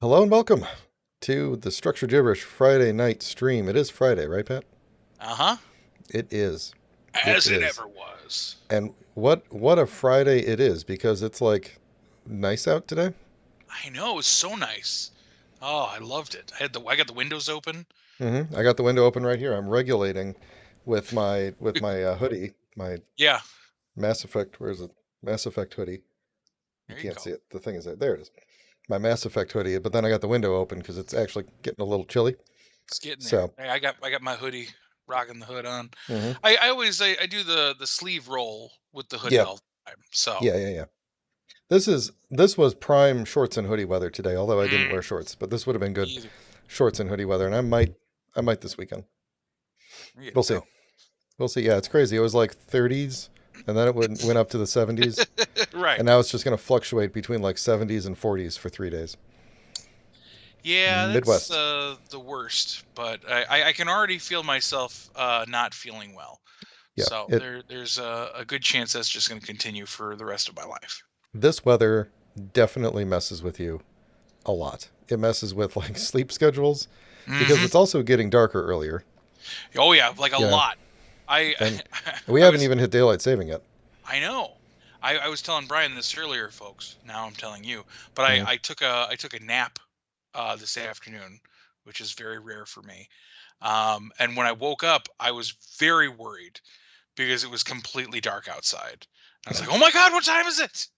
Hello and welcome to the Structure Gibberish Friday night stream. It is Friday, right, Pat? Uh-huh. It is. It As it is. ever was. And what a Friday it is because it's like nice out today. I know, it was so nice. Oh, I loved it. I got the windows open. I got the window open right here. I'm regulating with my hoodie, my Yeah, Mass Effect. Where is it? Mass Effect hoodie. You there you can't see go. it. The thing is there. It is. My Mass Effect hoodie. But then I got the window open because it's actually getting a little chilly. It's getting there. So, I got my hoodie, rocking the hood on. hmm I do the sleeve roll with the hoodie yeah, all the time. So yeah. This was prime shorts and hoodie weather today, although I didn't mm, wear shorts, but this would have been me good either. shorts and hoodie weather, and I might this weekend. There you We'll see. go. We'll see. Yeah, it's crazy. It was like 30s, and then it went up to the 70s, Right. and now it's just going to fluctuate between like 70s and 40s for 3 days. Yeah, that's Midwest. the worst. But I can already feel myself not feeling well. Yeah. So It there's a good chance that's just going to continue for the rest of my life. This weather definitely messes with you a lot. It messes with like sleep schedules because Hmm. it's also getting darker earlier, Oh yeah, like a you know, lot. I and we I haven't was even hit daylight saving yet. I know. I was telling Brian this earlier, folks. Now I'm telling you. But Mhm. I took a nap this afternoon, which is very rare for me. And when I woke up, I was very worried because it was completely dark outside. I was like, "Oh my God, what time is it?"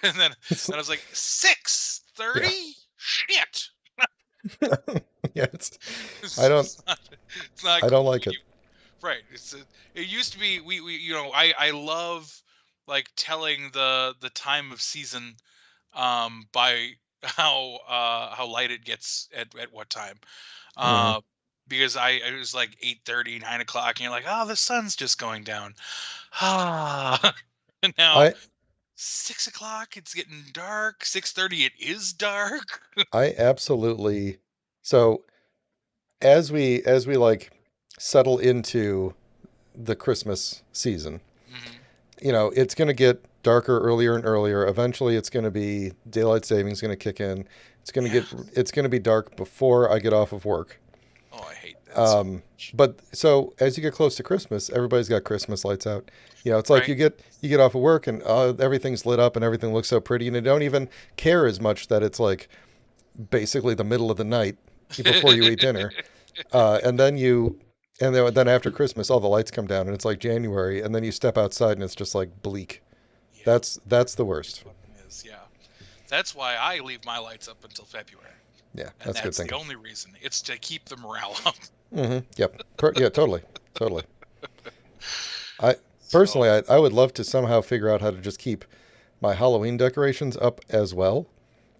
And then I was like, Yeah. 6:30. Shit. Yeah, I don't It's not I don't cool. like it. Right. It used to be we I love like telling the time of season by how light it gets at what time. hmm Uh because it was like 8:30, 9 o'clock, and you're like, oh, the sun's just going down. Ah, and now I 6 o'clock, it's getting dark. 6:30, it is dark. I absolutely so as we like settle into the Christmas season, Hmm. it's going to get darker earlier and earlier. Eventually it's going to be daylight savings going to kick in. Yeah. It's going to be dark before I get off of work. Oh, I hate that so Um, much. but so as you get close to Christmas, everybody's got Christmas lights out. It's like Right. you get off of work and everything's lit up and everything looks so pretty, and you don't even care as much that it's like basically the middle of the night before you eat dinner. And then after Christmas, all the lights come down and it's like January, and then you step outside and it's just like bleak. Yeah. That's the worst. Fucking is. Yeah. That's why I leave my lights up until February. Yeah, And that's good that's the thinking. only reason. It's to keep the morale up. Yep. Yeah, totally. I So, personally, I would love to somehow figure out how to just keep my Halloween decorations up as well.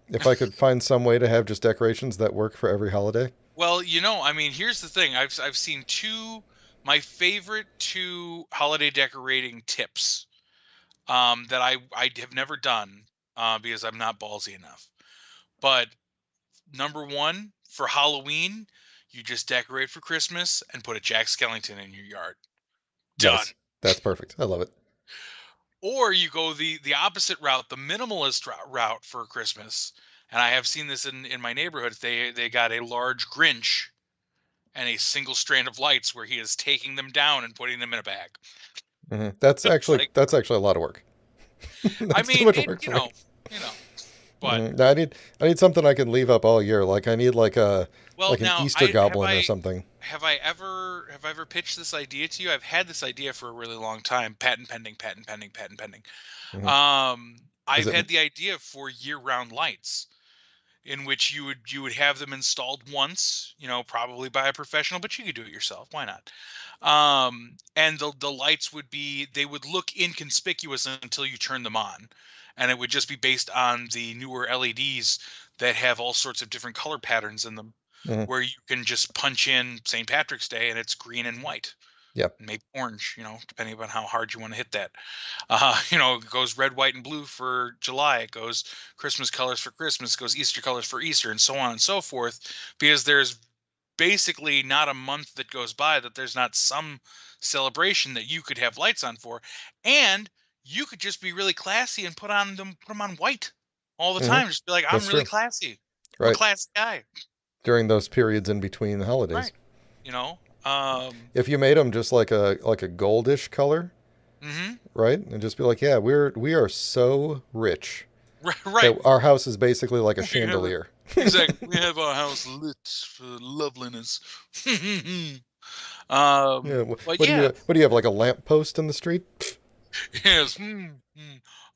If I could find some way to have just decorations that work for every holiday. well, I mean, here's the thing. I've seen my favorite two holiday decorating tips that I have never done because I'm not ballsy enough. But number one, for Halloween, you just decorate for Christmas and put a Jack Skellington in your yard. Done. Nice. That's perfect. I love it. Or you go the opposite route, the minimalist route for Christmas. And I have seen this in my neighborhood. They got a large Grinch and a single strand of lights where he is taking them down and putting them in a bag. That's It's actually like, that's actually a lot of work. I That's too mean, much it work you for me. know, you know, but No, I need something I can leave up all year. Like I need well, like an now Easter I have goblin or I something. have I ever pitched this idea to you? I've had this idea for a really long time. Patent pending, patent pending, patent pending. hmm Um, Is I've it? had the idea for year-round lights in which you would have them installed once, probably by a professional, but you could do it yourself. Why not? And the lights they would look inconspicuous until you turn them on, and it would just be based on the newer LEDs that have all sorts of different color patterns in them, hmm where you can just punch in St. Patrick's Day and it's green and white, Yep. maybe orange, depending upon how hard you want to hit that. It goes red, white, and blue for July. It goes Christmas colors for Christmas. It goes Easter colors for Easter, and so on and so forth. Because there's basically not a month that goes by that there's not some celebration that you could have lights on for, and you could just be really classy and put them on white all the hmm time. Just be like, I'm That's really true. classy. I'm a Right. classy guy. During those periods in between the holidays. Right. You know. Um. If you made them just like a goldish color, Mm-hmm. right? And just be like, yeah, we are so rich Right. that our house is basically like a We have it. chandelier. Exactly. We have our house lit for loveliness. Yeah. But yeah, What do you have, like a lamp post in the street? yes.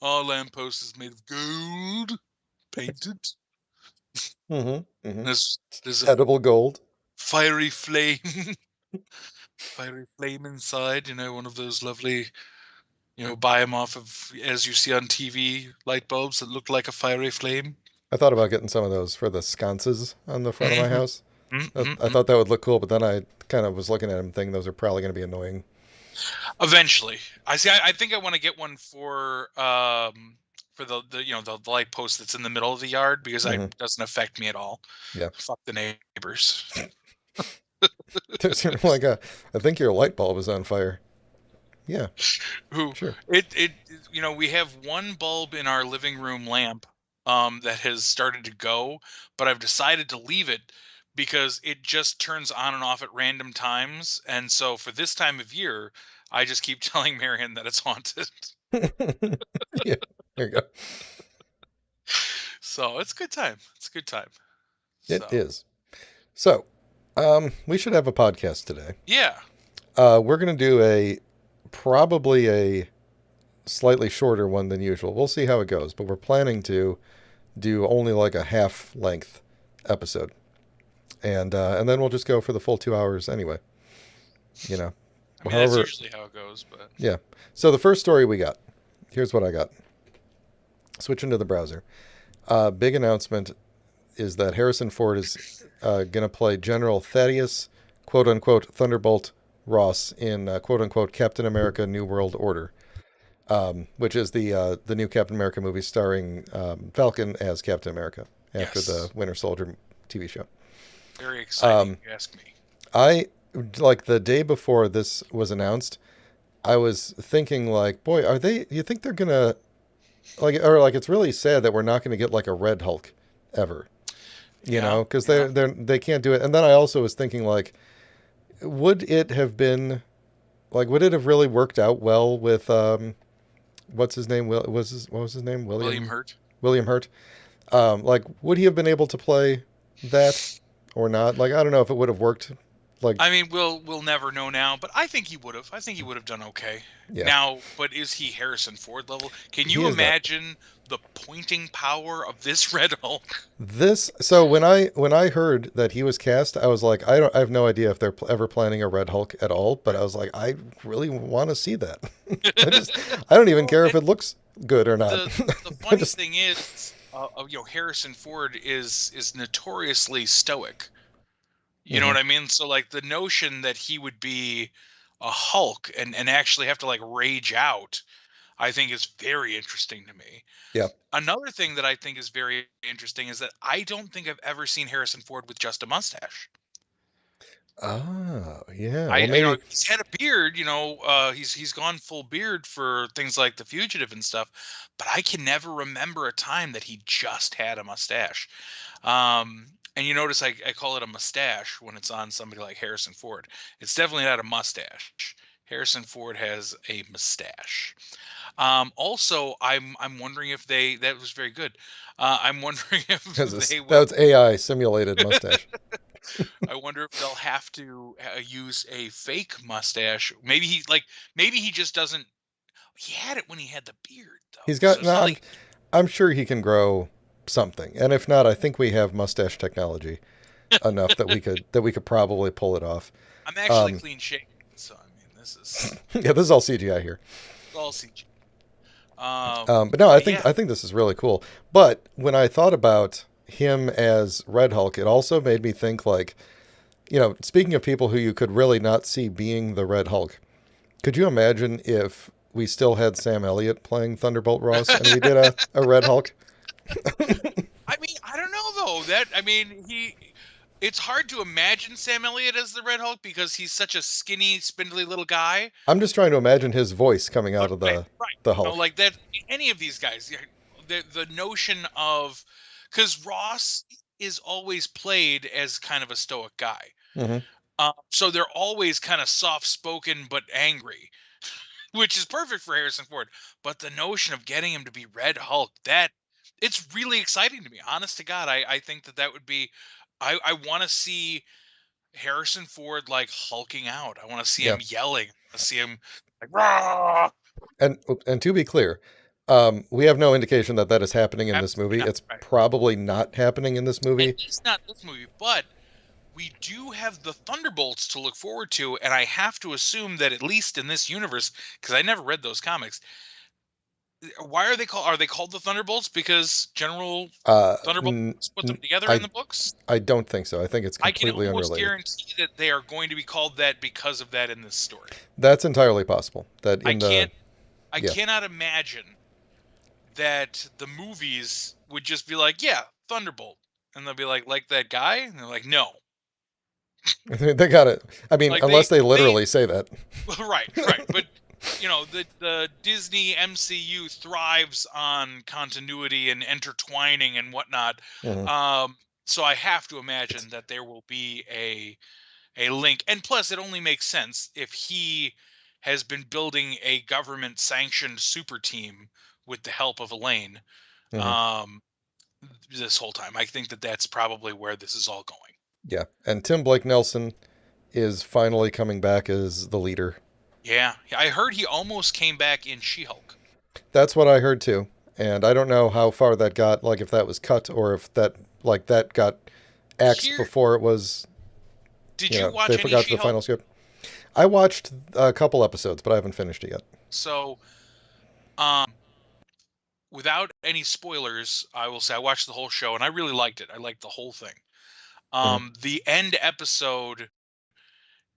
Our lamppost is made of gold, painted. Mm-hmm. Mm-hmm. There's a Edible gold. fiery flame, fiery flame inside. You know, one of those lovely, buy them off of, as you see on TV, light bulbs that look like a fiery flame. I thought about getting some of those for the sconces on the front of my Mm-hmm. house. I Mm-hmm. thought that would look cool, but then I kind of was looking at them thinking those are probably going to be annoying. Eventually, I see. I think I want to get one for the light post that's in the middle of the yard because it Hmm. doesn't affect me at all. Yeah. Fuck the neighbors. There's like I think your light bulb is on fire. Yeah, Who sure. it we have one bulb in our living room lamp that has started to go, but I've decided to leave it because it just turns on and off at random times, and so for this time of year I just keep telling Marion that it's haunted. Yeah, there you go. So it's a good time. It's a good time. It So is. So, we should have a podcast today. yeah. We're going to do probably a slightly shorter one than usual. We'll see how it goes, but we're planning to do only like a half length episode, and then we'll just go for the full 2 hours anyway. You know, I mean that's however, usually how it goes, but yeah. So the first story we got. Here's what I got. Switching to the browser. Big announcement is that Harrison Ford is going to play General Thaddeus, quote unquote, Thunderbolt Ross in quote unquote Captain America: New World Order, which is the new Captain America movie starring Falcon as Captain America after the yes, Winter Soldier TV show. very exciting. Um, If you ask me. I like the day before this was announced. I was thinking like, boy, are they? You think they're gonna like it's really sad that we're not going to get like a Red Hulk ever, Yeah, because yeah. they can't do it. And then I also was thinking like, would it have been would it have really worked out well with what's his name? What was his name? William Hurt. William Hurt. Like, would he have been able to play that or not? Like, I don't know if it would have worked. Like, I mean, we'll never know now, but I think he would have. I think he would have done okay. yeah, Now, but is he Harrison Ford level? Can he you is not. imagine the pointing power of this Red Hulk? This so when I heard that he was cast, I was like, I have no idea if they're ever planning a Red Hulk at all. But I was like, I really want to see that. I don't even Well, care if and it looks good or not. the I funny just thing is, Harrison Ford is notoriously stoic. You know hmm what I mean? So like the notion that he would be a Hulk and actually have to like rage out, I think is very interesting to me. yeah. Another thing that I think is very interesting is that I don't think I've ever seen Harrison Ford with just a mustache. Oh yeah. Well, I maybe he's had a beard, he's gone full beard for things like The Fugitive and stuff, but I can never remember a time that he just had a mustache. And you notice I call it a mustache when it's on somebody like Harrison Ford. It's definitely not a mustache. Harrison Ford has a mustache. Also, I'm wondering if that was very good. I'm wondering if because they will. that's AI simulated mustache. I wonder if they'll have to use a fake mustache. Maybe he just doesn't. He had it when he had the beard though, He's so got. it's No, not like. I'm sure he can grow something, and if not, I think we have mustache technology enough that we could probably pull it off. I'm actually Um, clean shaven, so I mean this is yeah, this is all CGI here. all CG. But no, But yeah, I think this is really cool. But when I thought about him as Red Hulk, it also made me think like, speaking of people who you could really not see being the Red Hulk, could you imagine if we still had Sam Elliott playing Thunderbolt Ross and we did a Red Hulk? I mean I don't know though. That I mean he. It's hard to imagine Sam Elliott as the Red Hulk because he's such a skinny, spindly little guy. I'm just trying to imagine his voice coming out But of right, right. the Hulk. Like that any of these guys, yeah, the notion of because Ross is always played as kind of a stoic guy. Hmm. So they're always kind of soft spoken but angry, which is perfect for Harrison Ford. But the notion of getting him to be Red Hulk, that it's really exciting to me. Honest to God, I think that that would be. I want to see Harrison Ford like hulking out. I want to see Yeah. him yelling. I want to see him like rah. And to be clear, we have no indication that that is happening in this Absolutely movie. not. It's Right. probably not happening in this At movie. least not this movie, but we do have the Thunderbolts to look forward to, and I have to assume that at least in this universe, because I never read those comics, why are they called? Are they called the Thunderbolts because General Thunderbolt put them together in I the books? I don't think so. I think it's I can completely almost unrelated. guarantee that they are going to be called that because of that in this story. That's entirely possible. That I in the can't. I yeah, cannot imagine that the movies would just be like, "Yeah, Thunderbolt," and they'll be like that guy, and they're like, "No." they got it. I mean, Like unless they they literally say that. right, right. But the Disney MCU thrives on continuity and intertwining and whatnot. Mhm. Um, so I have to It's imagine that there will be a link. And plus, it only makes sense if he has been building a government sanctioned super team with the help of Elaine mhm. um, this whole time. I think that that's probably where this is all going. Yeah, and Tim Blake Nelson is finally coming back as the leader. Yeah, I heard he almost came back in She-Hulk. That's what I heard too. And I don't know how far that got, like if that was cut or if that got axed Here, before it was, did you they watch any forgot the She-Hulk? final script. I watched a couple episodes, but I haven't finished it yet. So, um, without any spoilers, I will say I watched the whole show and I really liked it. I liked the whole thing. Mhm. The end episode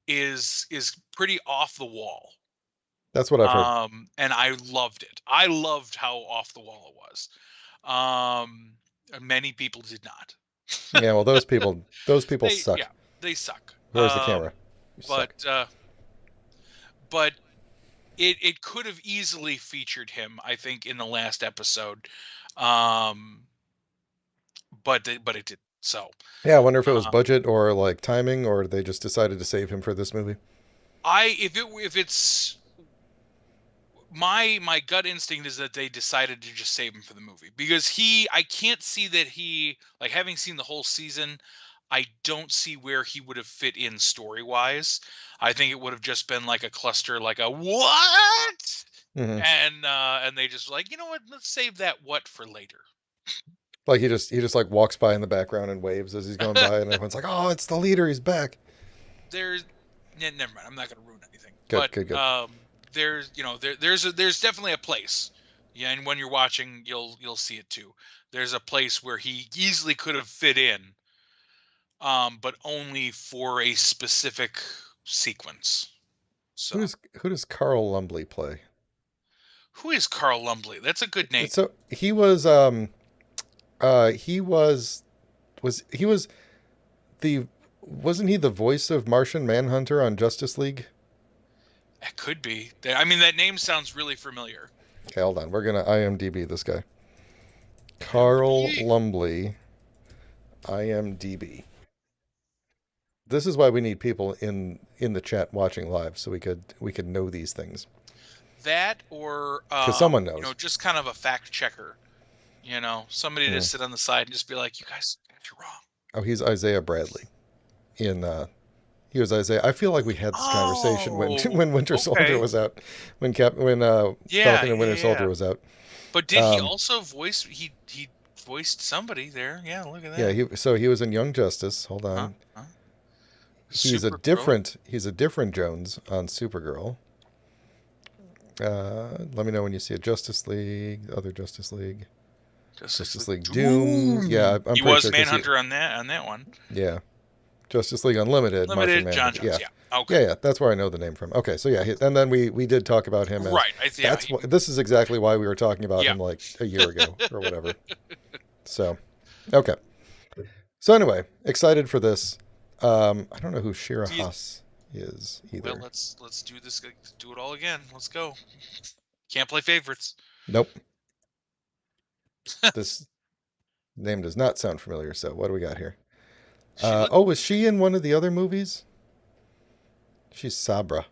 is pretty off the wall. That's what I've heard. And I loved it. I loved how off the wall it was. Many people did not. Yeah, well, those people Yeah, suck. they suck. Where's the camera? You But suck. but it could have easily featured him, I think, in the last episode. Um, but it didn't. So Yeah, I wonder if it was uh, budget or like timing, or they just decided to save him for this movie. if it's my gut instinct is that they decided to just save him for the movie because I can't see that he like having seen the whole season. I don't see where he would have fit in story wise. I think it would have just been like a cluster, like a what, Hmm. and they just like, you know what, let's save that what for later. Like he just like walks by in the background and waves as he's going by, and everyone's like, "Oh, it's the leader. He's back." There's never mind. I'm not going to ruin anything, Good, but good, good. there's there's definitely a place. Yeah, and when you're watching, you'll see it too. There's a place where he easily could have fit in, but only for a specific sequence. So, Who does Carl Lumbly play? who is Carl Lumbly? That's a good name. So he was the wasn't he the voice of Martian Manhunter on Justice League? It could be. I mean, that name sounds really familiar. Okay, hold on. We're gonna IMDb this guy. Carl IMDb. Lumbly, IMDb. This is why we need people in the chat watching live, so we could know these things That or because someone knows. just kind of a fact checker. Somebody to Hmm. sit on the side and just be like, "You guys, you're wrong." Oh, he's Isaiah Bradley. In he was Isaiah. I feel like we had this conversation when Oh, when Winter Soldier okay. was out, when Yeah, Falcon and yeah, Winter yeah. Soldier was out. But did he Um, also voice? He voiced somebody there. Yeah, look at yeah, that. he was in Young Justice. Hold Huh? on, Huh? he's a Supergirl. different Jones on Supergirl. Let me know when you see a Justice League, other Justice League, Justice Justice League League Doom. Yeah, Doom. I'm He pretty was sure because Manhunter on that one. yeah, Justice League Unlimited, Martian Limited John Manhunter. Jones. Yeah, Yeah. Okay. yeah. That's where I know the name from. Okay, so yeah, and then we did talk about him as Right. Yeah. that's what this is exactly why we were talking about Yeah. him like a year ago or whatever. So, okay. So anyway, excited for this. I don't know who Shira Do you, Haas is well, either. let's do this. Do it all again. Let's go. Can't play favorites. Nope. This Name does not sound familiar. So what do we got here? She looked. Oh, was she in one of the other movies? She's Sabra.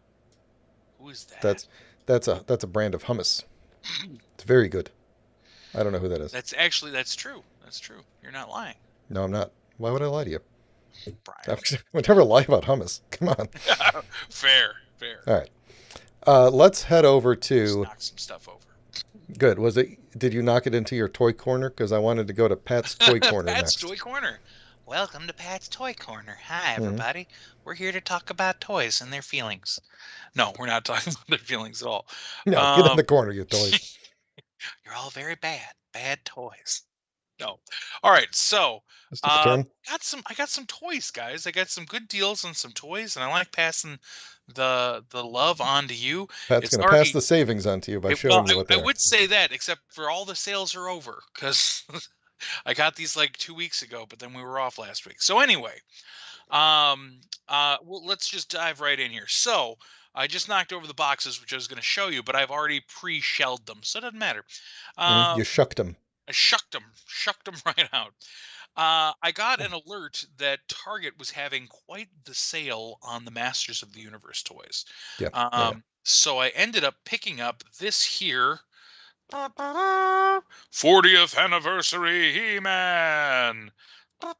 Who is that? That's that's a brand of hummus. It's very good. I don't know who that is. That's true. That's true. You're not lying, No, I'm not. Why would I lie to you? I Brian. would never lie about hummus. Come on. Fair, fair. All right. Let's head over Just to. knock some stuff over. Good. Was it? Did you knock it into your toy corner? Because I wanted to go to Pat's toy corner Pat's next. Toy Corner. Welcome to Pat's Toy Corner. Hi, Hmm. everybody. We're here to talk about toys and their feelings. No, we're not talking about their feelings at all. No, get in Um, the corner, you toys. you're all very bad. Bad toys. No. All right. So, It's my turn. I got some toys, guys. I got some good deals on some toys, and I like passing the love on to you. Pat's It's going to pass already the savings on to you by well, showing you what I they are. would say that, except for all the sales are over because I got these like 2 weeks ago, but then we were off last week. So anyway, well, let's just dive right in here. So I just knocked over the boxes, which I was going to show you, but I've already pre-shelled them, so it doesn't matter. You Um, shucked him. I shucked them right out. I got an alert that Target was having quite the sale on the Masters of the Universe toys. Yeah, yeah. So I ended up picking up this here 40th anniversary He-Man. All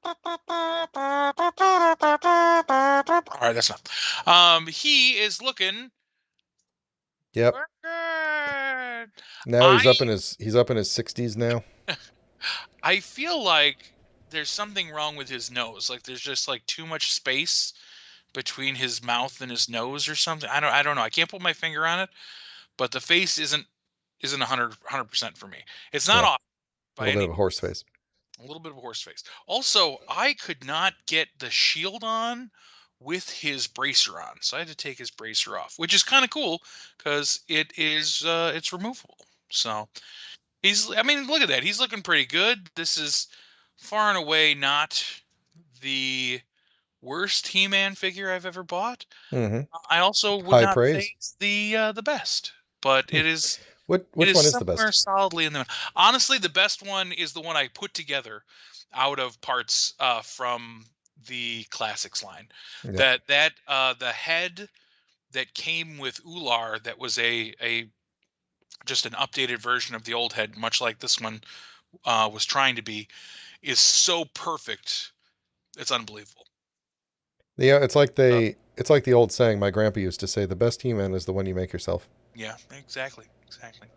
right, that's not. He is looking Yep. good. Now I he's up in his 60s now. I feel like there's something wrong with his nose. Like there's just like too much space between his mouth and his nose or something. I don't know. I can't put my finger on it, but the face isn't 100% for me. It's not Yeah, off a by little bit any of a horse face. a little bit of a horse face. Also, I could not get the shield on with his bracer on, so I had to take his bracer off, which is kind of cool because it's removable. So I mean, look at that. He's looking pretty good. This is far and away not the worst He-Man figure I've ever bought. Hmm. I also would High not say praise. it's the best, but Hmm. it Which is one is the somewhere best? solidly in the middle. Honestly, the best one is the one I put together out of parts from the classics line. Yeah. That the head that came with Ular, that was a just an updated version of the old head, much like this one was trying to be, is so perfect. It's unbelievable. Yeah, Uh, it's like the old saying my grandpa used to say, the best He-Man is the one you make yourself. yeah, exactly, exactly.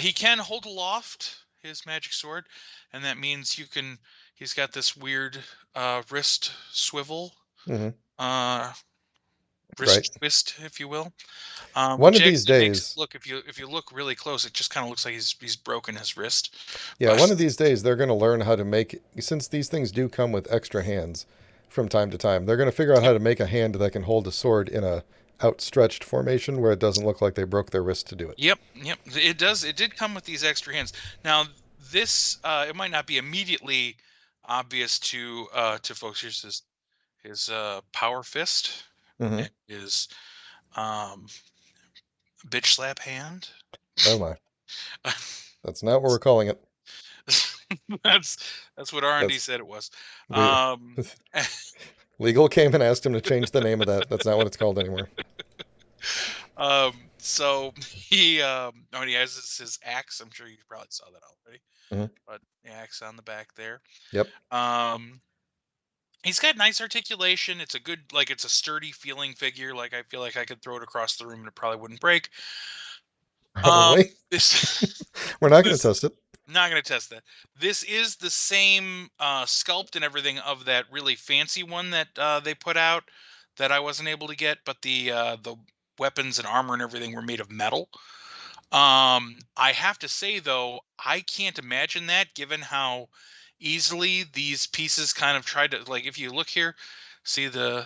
He can hold aloft his magic sword, and that means you can. He's got this weird wrist swivel, Hmm. uh, Right. wrist twist, if you will, One which of these actually makes it days, look. If you look really close, it just kind of looks like he's broken his wrist. yeah, But one of these days they're going to learn how to make, since these things do come with extra hands from time to time, they're going to figure out how yep, to make a hand that can hold a sword in a outstretched formation where it doesn't look like they broke their wrist to do it. yep, it does. It did come with these extra hands. Now this it might not be immediately obvious to folks. Here's his power fist Hmm. and his um bitch slap hand. Oh my, that's not what we're calling it. that's that's what R&D That's said it was. we Um, legal came and asked him to change the name of that. That's not what it's called anymore. so he oh, he has his axe. I'm sure you probably saw that already, Hmm. but the axe on the back there. Yep. Um, he's got nice articulation. It's a good, like, it's a sturdy feeling figure. Like I feel like I could throw it across the room and it probably wouldn't break. Probably. This We're not going to this test it. Not gonna test that. This is the same sculpt and everything of that really fancy one that they put out that I wasn't able to get, but the weapons and armor and everything were made of metal. I have to say though, I can't imagine that given how easily these pieces kind of tried to, like, if you look here, see the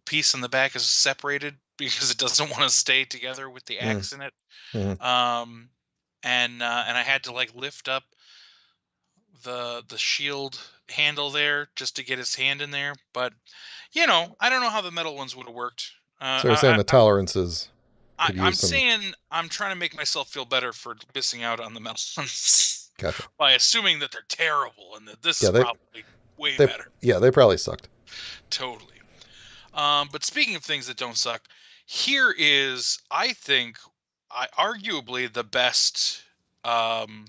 piece in the back is separated because it doesn't want to stay together with the axe in it. Mm-hmm. Um, and I had to like lift up the shield handle there just to get his hand in there. But I don't know how the metal ones would have worked. So you're saying the tolerances could I'm use some. saying I'm trying to make myself feel better for missing out on the metal ones. Gotcha. by assuming that they're terrible and that this is Yeah, they probably way they better. yeah they probably sucked. Totally. But speaking of things that don't suck, here is, I think, arguably the best um,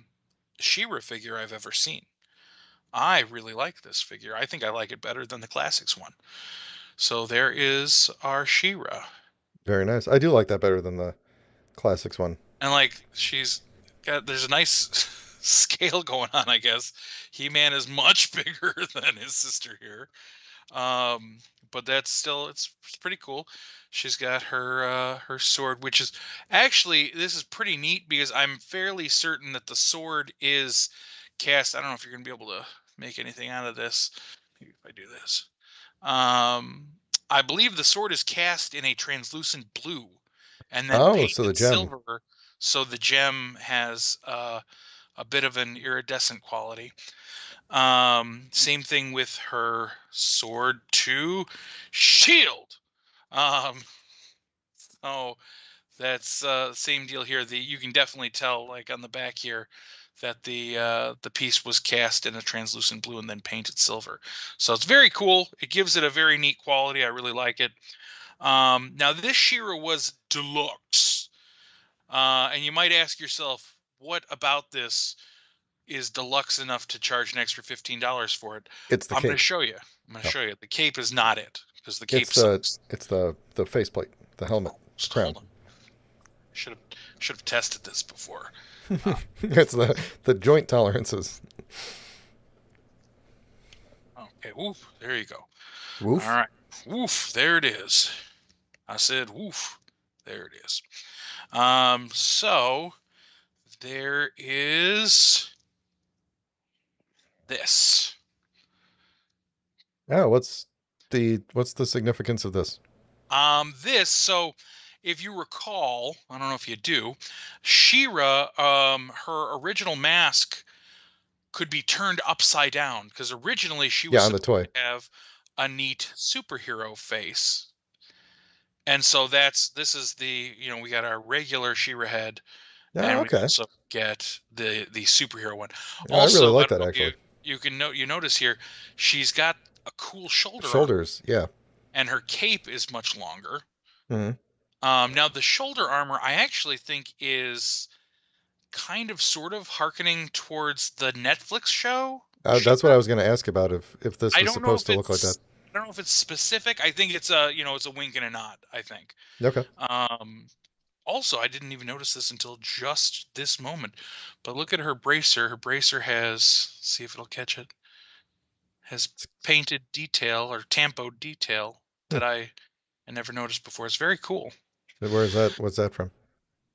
She-Ra figure I've ever seen. I really like this figure. I think I like it better than the classics one. So there is our She-Ra. Very nice. I do like that better than the classics one. And like she's got, there's a nice scale going on, I guess. He-Man is much bigger than his sister here. Um, but that's still, it's pretty cool. She's got her sword, which is actually, this is pretty neat because I'm fairly certain that the sword is cast. I don't know if you're gonna be able to make anything out of this. Maybe if I do this. Um, I believe the sword is cast in a translucent blue and then Oh, so the painted gem. silver, so the gem has a bit of an iridescent quality. Same thing with her sword to shield. Um, so that's same deal here. You can definitely tell, like on the back here, that the piece was cast in a translucent blue and then painted silver. So it's very cool. It gives it a very neat quality. I really like it. Now this She-Ra was deluxe, and you might ask yourself, what about this is deluxe enough to charge an extra $15 for it? It's the I'm going to cape. show you. I'm going to Oh, show you. The cape is not it because the it's cape sucks. the faceplate, the helmet, Oh, the just crown. hold on. Should have tested this before. Uh, It's the joint tolerances. okay, woof. There you go. All Woof. right, woof. There it is. I said woof. There it is. So there is this. Oh, what's the significance of this? So if you recall, I don't know if you do, She-Ra, her original mask could be turned upside down because originally she was Yeah, on the supposed toy. to have a neat superhero face. And so this is we got our regular She-Ra head, Oh, and we okay. also get the superhero one. Oh, I really Also, I like don't that know if actually. you can notice here, she's got a cool shoulder armor, Shoulders. Yeah. and her cape is much longer. Hmm. Now the shoulder armor I actually think is kind of sort of hearkening towards the Netflix show That's what I She-Ra. was going to ask about if this I was don't know supposed if to look like that. it's I don't know if it's specific. I think it's a wink and a nod, I think. Okay. Um Also, I didn't even notice this until just this moment. But look at her bracer. Her bracer has, see if it'll catch it, has painted detail or tampoed detail Hmm. that I never noticed before. It's very cool. Where is that? What's that from?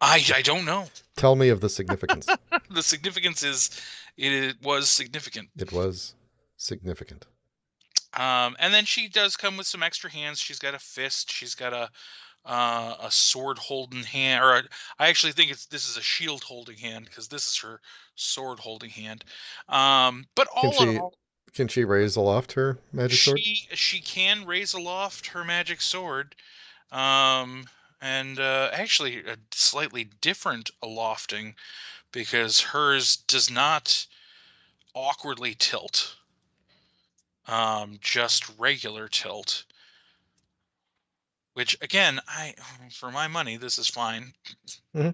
I don't know. Tell me of the significance. The significance is it was significant. It was significant. And then she does come with some extra hands. She's got a fist. She's got a sword holding hand, or I actually think this is a shield holding hand because this is her sword holding hand. But Can all in she all, can she raise aloft her magic sword? she can raise aloft her magic sword, um, and actually a slightly different alofting because hers does not awkwardly tilt, just regular tilt. Which again, I for my money, this is fine. Hmm.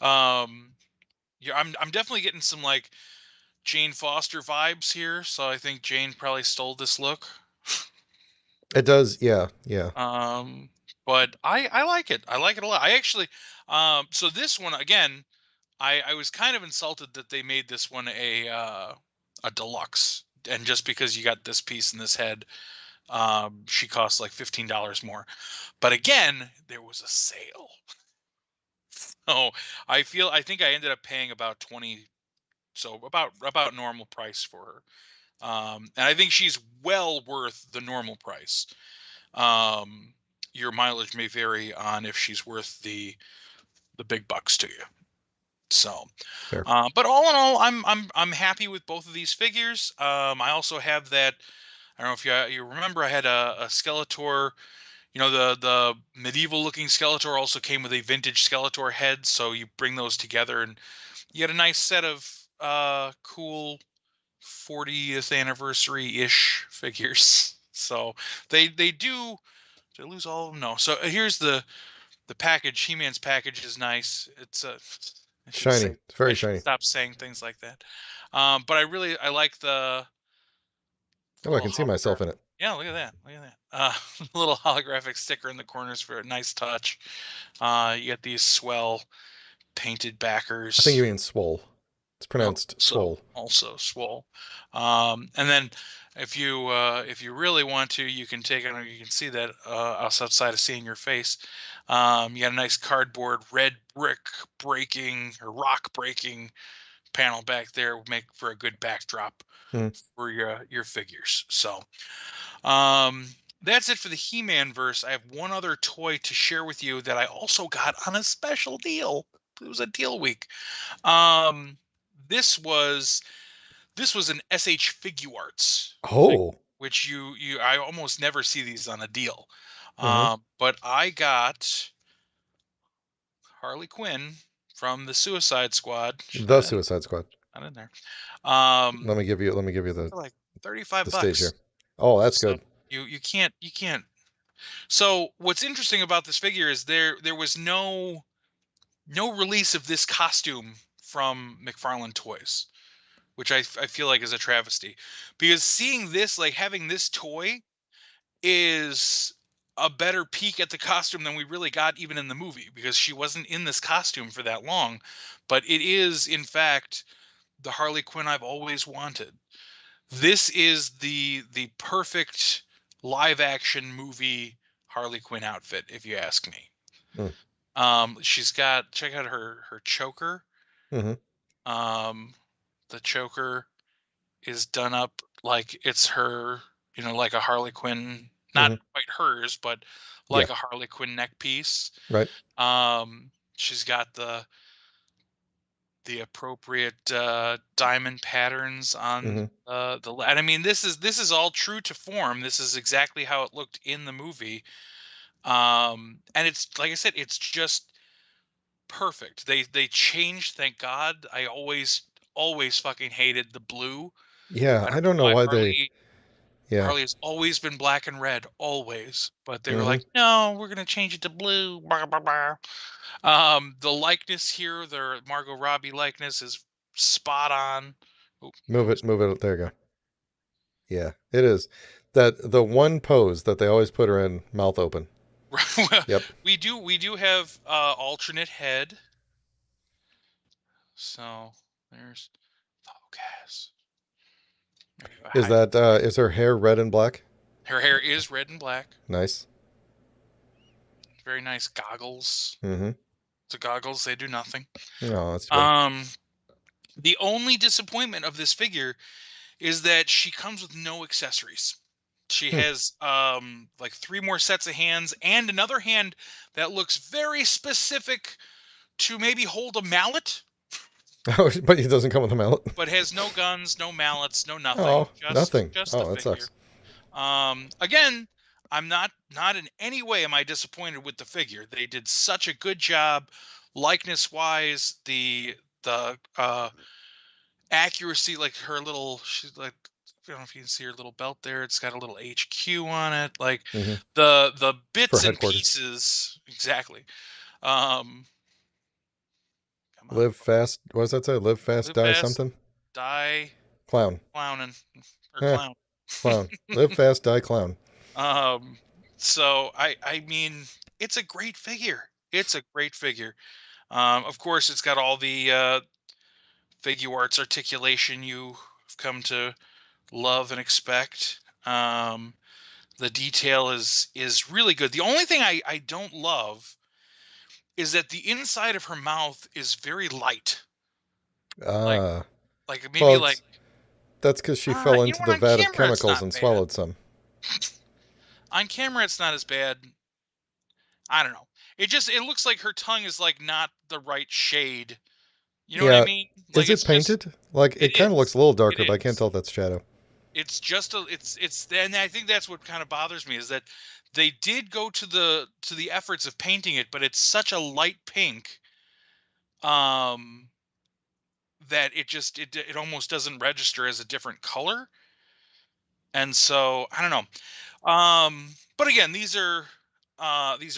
um, yeah, I'm definitely getting some like Jane Foster vibes here, so I think Jane probably stole this look. It does. Yeah. Yeah. Um, but I like it. I like it a lot. I actually so this one again, I was kind of insulted that they made this one a deluxe, and just because you got this piece and this head, she costs like $15 more. But again, there was a sale. Oh, I think I ended up paying about 20, so about normal price for her. And I think she's well worth the normal price. Um, your mileage may vary on if she's worth the big bucks to you. So, Fair. but all in all, I'm happy with both of these figures. I also have that. I don't know if you remember, I had a Skeletor. The medieval looking Skeletor also came with a vintage Skeletor head. So you bring those together, and You get a nice set of cool 40th anniversary ish figures. So they do. Did I lose all of them? No. So here's the package. He-Man's package is nice. It's a. I should Shiny. say. It's I very should shiny. stop saying things like that. But I like the Oh, I little can see hologram. myself in it. Yeah, look at that. Look at that. The little holographic sticker in the corners for a nice touch. You get these swell painted I think backers. you mean swole. It's pronounced swole. Also swole. And then if you really want to, you can take it. You can see that outside of seeing your face. You got a nice cardboard red brick breaking or rock breaking panel back there. Would make for a good backdrop Hmm. for your figures. So um, that's it for the He-Man verse. I have one other toy to share with you that I also got on a special deal. It was a deal week. Um, this was this was an SH Figuarts figure, Oh. which you I almost never see these on a deal. Mm-hmm. But I got Harley Quinn from the Suicide Squad. She's The Suicide Squad. not in there. Um, Let me give you for like 35 the stage here. bucks. Oh, that's So good. you can't. So what's interesting about this figure is there was no release of this costume from McFarlane Toys, which I feel like is a travesty, because seeing this, like having this toy is a better peek at the costume than we really got even in the movie, because she wasn't in this costume for that long, but it is in fact the Harley Quinn I've always wanted. This is the perfect live action movie Harley Quinn outfit, if you ask me. Mm. She's got, check out her choker. Mm-hmm. Um, the choker is done up like it's her, like a Harley Quinn, not Mm-hmm. quite hers, but Yeah. like a Harley Quinn neck piece. Right. She's got the appropriate diamond patterns on Mm-hmm. and I mean this is all true to form. This is exactly how it looked in the movie. And it's like I said, it's just perfect. They changed, thank God. I always fucking hated the blue. Yeah. I I don't don't know know why why they. Yeah. Harley has always been black and red, always. But they were Mm-hmm. like, no, we're gonna change it to blue. Blah, blah, blah. The likeness here, their Margot Robbie likeness is spot on. Oh, Move oops. it. Move it. There you go. Yeah. It is. That the one pose that they always put her in, mouth open. Well, Yep. we do have alternate head. So there's focus. There you go. Is Hide. that is her hair red and black? Her hair is red and black. Nice. Very nice goggles. Mm-hmm. The goggles, they do nothing. Oh, that's too bad. Um, the only disappointment of this figure is that she comes with no accessories. She Hmm. has like three more sets of hands and another hand that looks very specific to maybe hold a mallet, Oh, but it doesn't come with a mallet. but has no guns, no mallets, no nothing. Oh, Just nothing. just a Oh, that figure. sucks. Again, I'm not in any way am I disappointed with the figure. They did such a good job likeness wise. The accuracy, like her little, she's like, I don't know if you can see her little belt there. It's got a little HQ on it. Like Mm-hmm. the For bits and headquarters. pieces, exactly. Um, Come on, Live fast. What does that say? Live fast, live die fast, something. die Clown. clowning or Eh, clown. clown. Live fast, die clown. um, so I mean, it's a great figure. It's a great figure. Of course, it's got all the figure arts articulation you've come to love and expect. The detail is really good. The only thing I don't love is that the inside of her mouth is very light. Like Ah. Well, maybe like that's because she fell you know into what, the on vat of camera it's chemicals not and bad. swallowed some. On camera it's not as bad. I don't know. It looks like her tongue is like not the right shade. You know what I Yeah. mean? Like Is it it's just painted? Like it it kind of looks is. a little It darker, but I can't is. tell if that's shadow. It's just a it's and I think that's what kind of bothers me is that they did go to the efforts of painting it, but it's such a light pink. Um that it almost doesn't register as a different color. And so I don't know. But again, these are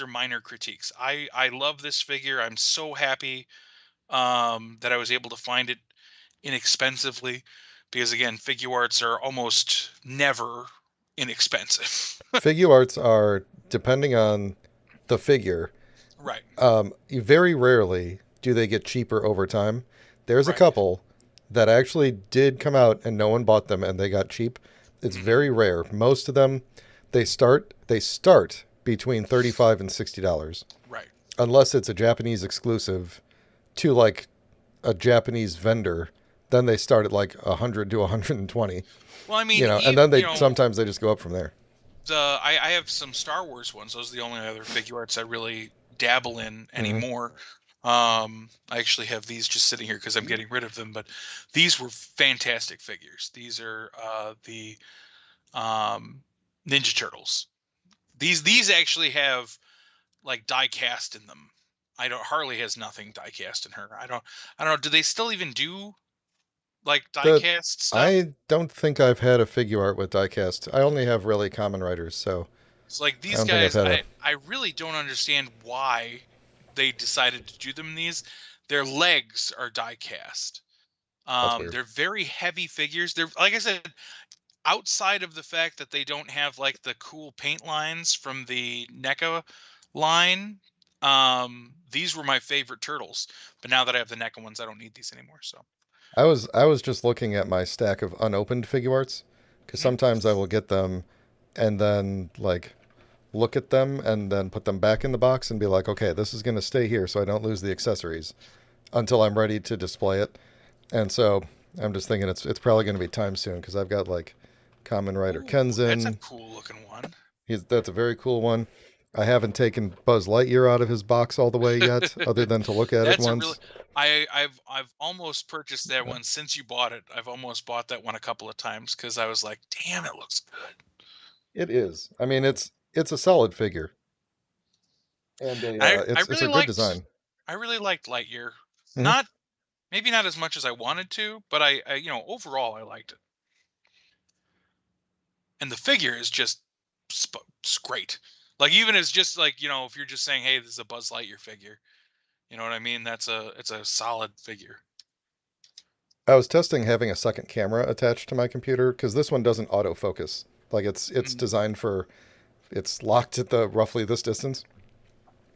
minor critiques. I love this figure. I'm so happy that I was able to find it inexpensively, because again, figure arts are almost never inexpensive. Figuarts are, depending on the figure, Right. you very rarely do they get cheaper over time. There's a Right. couple that actually did come out and no one bought them and they got cheap. It's Hmm. very rare. Most of them, they start between $35 and $60, Right. unless it's a Japanese exclusive to like a Japanese vendor. Then they start at like 100 to 120, Well, I mean, and then you they know, sometimes they just go up from there. I have some Star Wars ones. Those are the only other figure arts I really dabble in Hmm. anymore. I actually have these just sitting here because I'm getting rid of them, but these were fantastic figures. These are the um, Ninja Turtles. These actually have like die cast in them. I don't. Harley has nothing die cast in her. I don't know. Do they still even do like die The cast stuff? I don't think I've had a figure art with diecast. I only have really common writers, so It's like I these don't think I've guys, had a. I really don't understand why they decided to do them in these. Their legs are die cast. That's weird. They're very heavy figures. They're, like I said, outside of the fact that they don't have like the cool paint lines from the NECA line. These were my favorite turtles, but now that I have the NECA ones, I don't need these anymore. So, I was just looking at my stack of unopened figure arts because mhm. sometimes I will get them and then like look at them and then put them back in the box and be like, okay, this is going to stay here so I don't lose the accessories until I'm ready to display it. And so I'm just thinking it's probably going to be time soon because I've got like Common Rider Ooh, that's a Kenzin. cool looking one. That's a very cool one. I haven't taken Buzz Lightyear out of his box all the way yet, other than to look at it That's a really once. I've almost purchased that Uh, one since you bought it. I've almost bought that one a couple of times because I was like, damn, it looks good. It is. I mean, it's a solid figure, and I it's a good design. I really liked Lightyear. Hmm. Not maybe not as much as I wanted to, but I you know, overall I liked it. And the figure is just it's great. Like even as just like, you know, if you're just saying, hey, this is a Buzz Lightyear figure, you know what I mean? It's a solid figure. I was testing having a second camera attached to my computer because this one doesn't autofocus. Like it's Mm, designed for it's locked at the roughly this distance.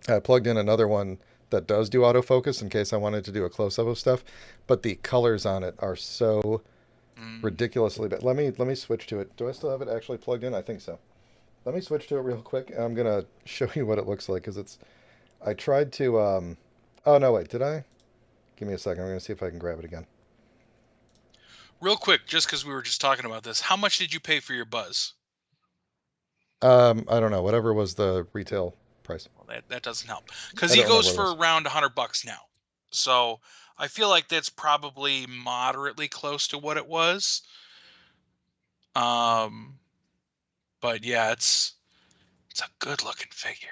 I plugged in another one that does do autofocus in case I wanted to do a close up of stuff, but the colors on it are so mm. ridiculously bad. Let me switch to it. Do I still have it actually plugged in? I think so. Let me switch to it real quick. I'm gonna show you what it looks like because it's. I tried to. Oh no, wait. Did I? Give me a second. I'm gonna see if I can grab it again. Real quick, just because we were just talking about this, how much did you pay for your Buzz? I don't know. Whatever was the retail price. Well, that doesn't help because I he don't remember goes what it for was. around $100 now. So I feel like that's probably moderately close to what it was. Um, but yeah, it's a good looking figure.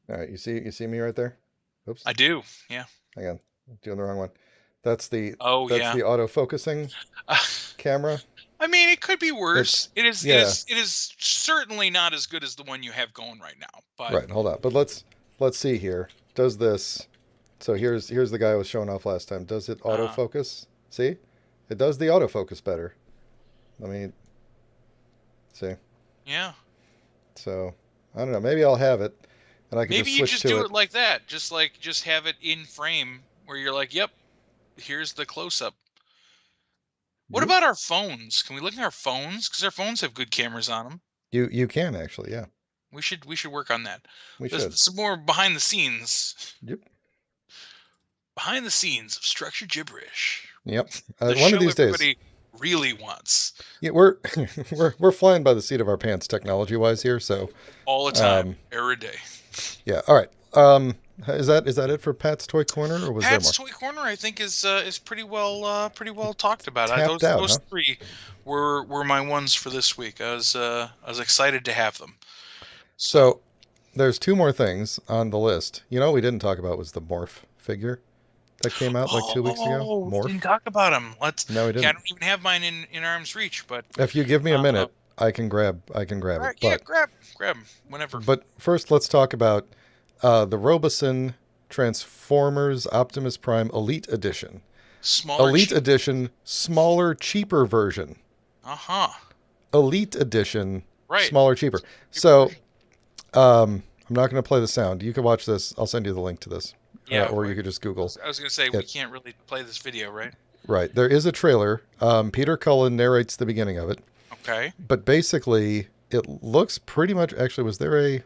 All right. You see me right there. Oops. I do. Yeah. Hang on. I'm doing the wrong one. That's the Oh that's yeah. the auto focusing camera. I mean, it could be It's worse. yeah. It is certainly not as good as the one you have going right now. But Right. Hold on. But let's see here. Does this? So here's the guy I was showing off last time. Does it uh, autofocus? See, it does the autofocus better. Let me see. yeah. So I don't know. Maybe I'll have it, and I could Maybe just you switch just to do it. it like that. Just have it in frame where you're like, "Yep, here's the close up." What Yep. about our phones? Can we look at our phones? Because our phones have good cameras on them. You can actually. Yeah. We should work on that. We There's should. some more Yep. behind the scenes of structured gibberish. Yep. The One of show these days. everybody really wants Yeah, we're we're flying by the seat of our pants technology wise here. So all the time, um, every day. yeah. All right. Is that it for Pat's Toy Corner, or was there Pat's more? Toy Corner, I think, is pretty well talked about. Tapped out, Those huh? three were my ones for this week. I was excited to have them. So So there's two more things on the list. You know, what we didn't talk about was the Morph figure. that came out like 2 weeks ago. Oh, we didn't Morph. talk about them. Let's. No, we Yeah, I didn't. don't even have mine in arm's reach, but If you give me a uh, minute, I can grab all it. right, yeah, But grab 'em whenever. first, let's talk about the Robosen Transformers Optimus Prime Elite Edition. Smaller, Elite cheap. Edition, smaller, cheaper version. Uh-huh. Elite Edition, Right. smaller, cheaper. Cheaper So, version. I'm not going to play the sound. You can watch this. I'll send you the link to this, Yeah. or you could just Google I was gonna say we it. can't really play this video, right? Right. There is a trailer. Peter Cullen narrates the beginning of it, Okay. but basically, it looks pretty much. Actually, was there a?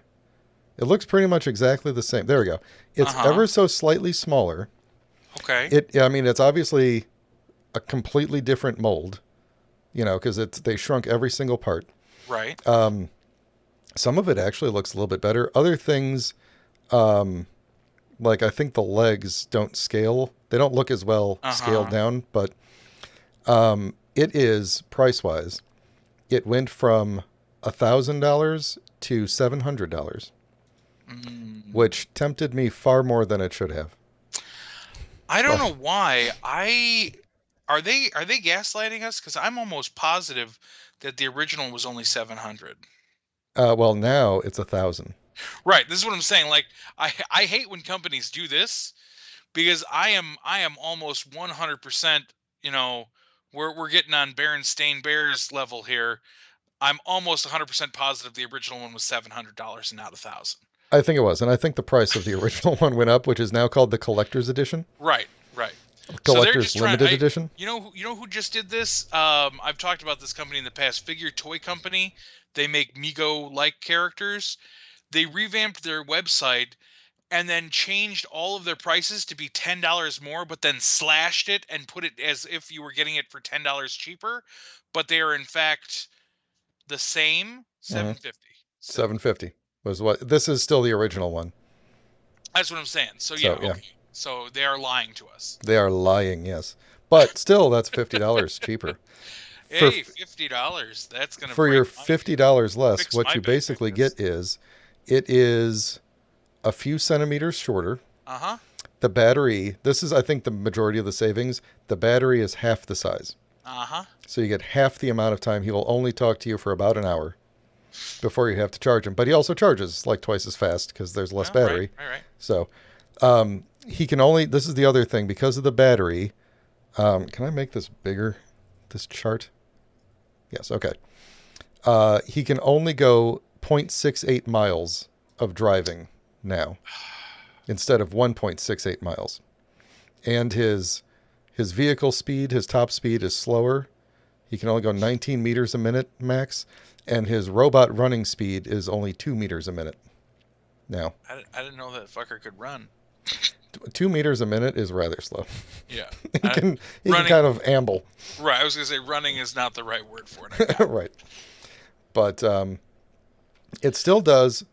It looks pretty much exactly the same. There we go. It's Uh-huh. ever so slightly smaller. Okay. I mean, it's obviously a completely different mold, because they shrunk every single part. Right. Some of it actually looks a little bit better. Other things, like I think the legs don't scale. They don't look as well scaled Uh-huh. down, but it is price wise. It went from $1,000 to $700, Mm. which tempted me far more than it should have. I don't know But why. Are they gaslighting us? Because I'm almost positive that the original was only 700. well, now it's 1,000. Right. This is what I'm saying. Like I hate when companies do this because I am almost 100%. You know, we're getting on Berenstain Bears level here. I'm almost 100% positive the original one was $700 and not 1,000. I think it was, and I think the price of the original one went up, which is now called the collector's edition, Right. Right. So they're collector's just trying. limited edition. You know who just did this? I've talked about this company in the past. Figure Toy Company. They make Mego like characters. They revamped their website and then changed all of their prices to be $10 more, but then slashed it and put it as if you were getting it for $10 cheaper. But they are in fact the same. Mm-hmm. 750. 750 was what. This is still the original one. That's what I'm saying. So yeah, So yeah, okay. So they are lying to us. they are lying. Yes, but still, that's $50 cheaper. For Hey, $50. That's gonna for break your $50 less, fix what my you bank, I basically guess. get is, it is a few centimeters shorter. Uh-huh. The battery. This is, I think, the majority of the savings. The battery is half the size, Uh-huh. so you get half the amount of time. He will only talk to you for about an hour before you have to charge him. But he also charges like twice as fast because there's less Well, battery. right. So he can only, this is the other thing, because of the battery. Can I make this bigger, this chart? Yes, okay. He can only go 0.68 miles of driving now instead of 1.68 miles. And his vehicle speed, his top speed is slower. He can only go 19 meters a minute max, and his robot running speed is only 2 meters a minute now. I didn't know that fucker could run. 2 meters a minute is rather slow. Yeah. he can running, kind of amble. right. I was gonna say running is not the right word for it. I got it. Right. But it still does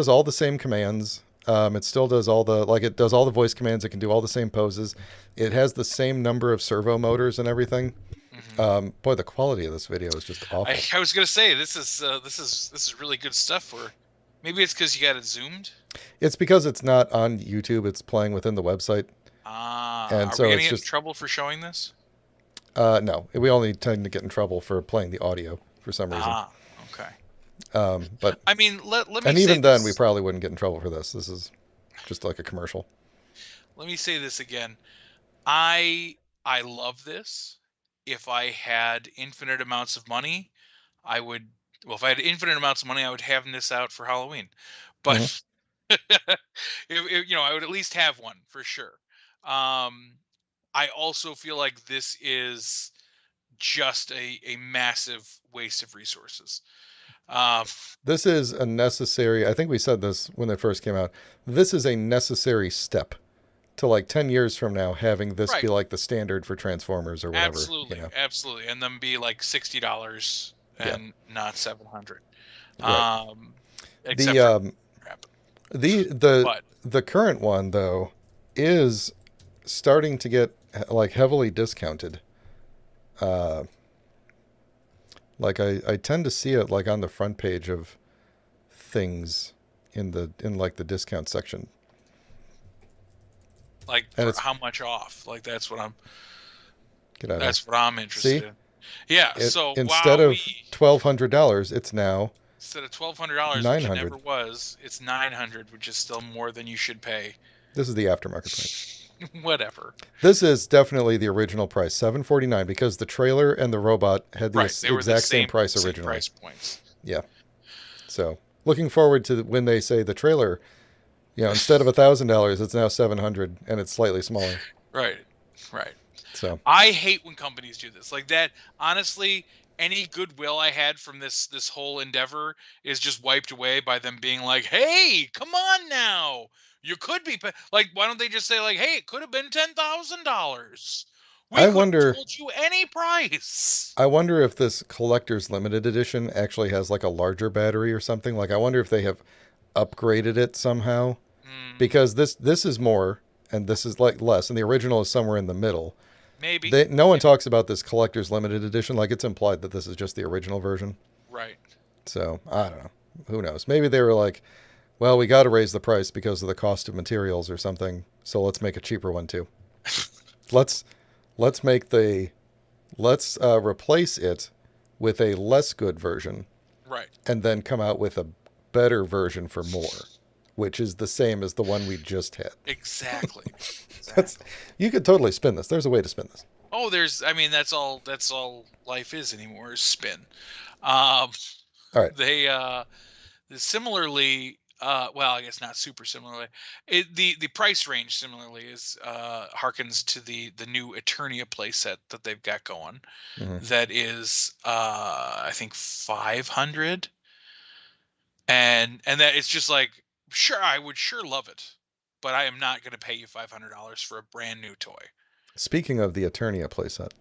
all the same commands. It still does it does all the voice commands. It can do all the same poses. It has the same number of servo motors and everything. Boy, the quality of this video is just awful. I was gonna say this is really good stuff for. Maybe it's because you got it zoomed. It's because it's not on YouTube. It's playing within the website. And Are so we gonna it's get in just trouble for showing this? no. We only tend to get in trouble for playing the audio for some reason. Okay. But I mean, let me. and say even then, this. we probably wouldn't get in trouble for this. This is just like a commercial. Let me say this again. I love this. If I had infinite amounts of money, I would. Well, if I had infinite amounts of money, I would have this out for Halloween. Hmm. But I would at least have one for sure. I also feel like this is just a massive waste of resources. Um, This is a necessary, I think we said this when it first came out. This is a necessary step to like 10 years from now having this be right. like the standard for Transformers or whatever. Absolutely. Absolutely. And then be like $60 Yeah. and not 700. Right. Except The for crap. the current one though is starting to get like heavily discounted. Like I tend to see it like on the front page of things in like the discount section. Like And for it's how much off? Like get out of here. that's what I'm interested See, in. Yeah. it So instead wow, of $1,200, it's now instead of $1,200, which nine it never hundred. was, it's 900, which is still more than you should pay. This is the aftermarket price. Whatever. This is definitely the original price, $749, because the trailer and the robot had the Right. They were the exact same price same originally. price points. Yeah. So looking forward to when they say the trailer, instead of $1,000, it's now 700, and it's slightly smaller. Right. Right. So I hate when companies do this. Like that, honestly, any goodwill I had from this whole endeavor is just wiped away by them being like, "Hey, come on now. You could be like, why don't they just say like, "Hey, it could have been $10,000. We I could have wonder, told you any price." I wonder if this collector's limited edition actually has like a larger battery or something. Like I wonder if they have upgraded it somehow, Mm, because this is more and this is like less, and the original is somewhere in the middle. maybe. No one Yeah, talks about this collector's limited edition. Like it's implied that this is just the original version. right. So I don't know. Who knows? Maybe they were like, well, we got to raise the price because of the cost of materials or something. So let's make a cheaper one too. Let's let's make the let's replace it with a less good version Right. and then come out with a better version for more, which is the same as the one we just had. Exactly. That's Exactly. You could totally spin this. There's a way to spin this. Oh, I mean, that's all life is anymore is spin. Um, All right. they similarly, well, I guess not super similarly. The price range similarly is harkens to the new Eternia playset that they've got going. Mm-hmm. That is, I think 500, and that it's just like, sure, I would sure love it, but I am not going to pay you $500 for a brand new toy. Speaking of the Eternia playset,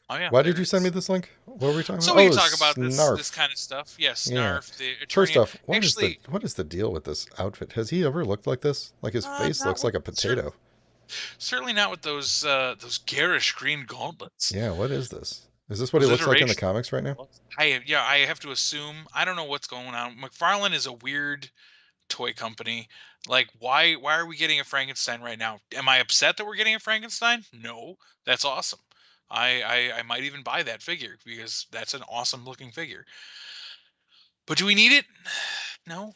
Oh yeah, why did there you it send me is. this link? What were we talking So about? we Oh, can it was talk about this Snarf. kind of stuff. Yeah, Yeah. Snarf, the First Eternia. off, Actually, what is the deal with this outfit? Has he ever looked like this? Like his face not looks with like a potato. certainly not with those garish green gauntlets. Yeah, what is this? Is this what he Those looks like in the iteration. comics right now? I have to assume. I don't know what's going on. McFarlane is a weird toy company. Like, why are we getting a Frankenstein right now? Am I upset that we're getting a Frankenstein? No, that's awesome. I might even buy that figure because that's an awesome looking figure. But do we need it? No.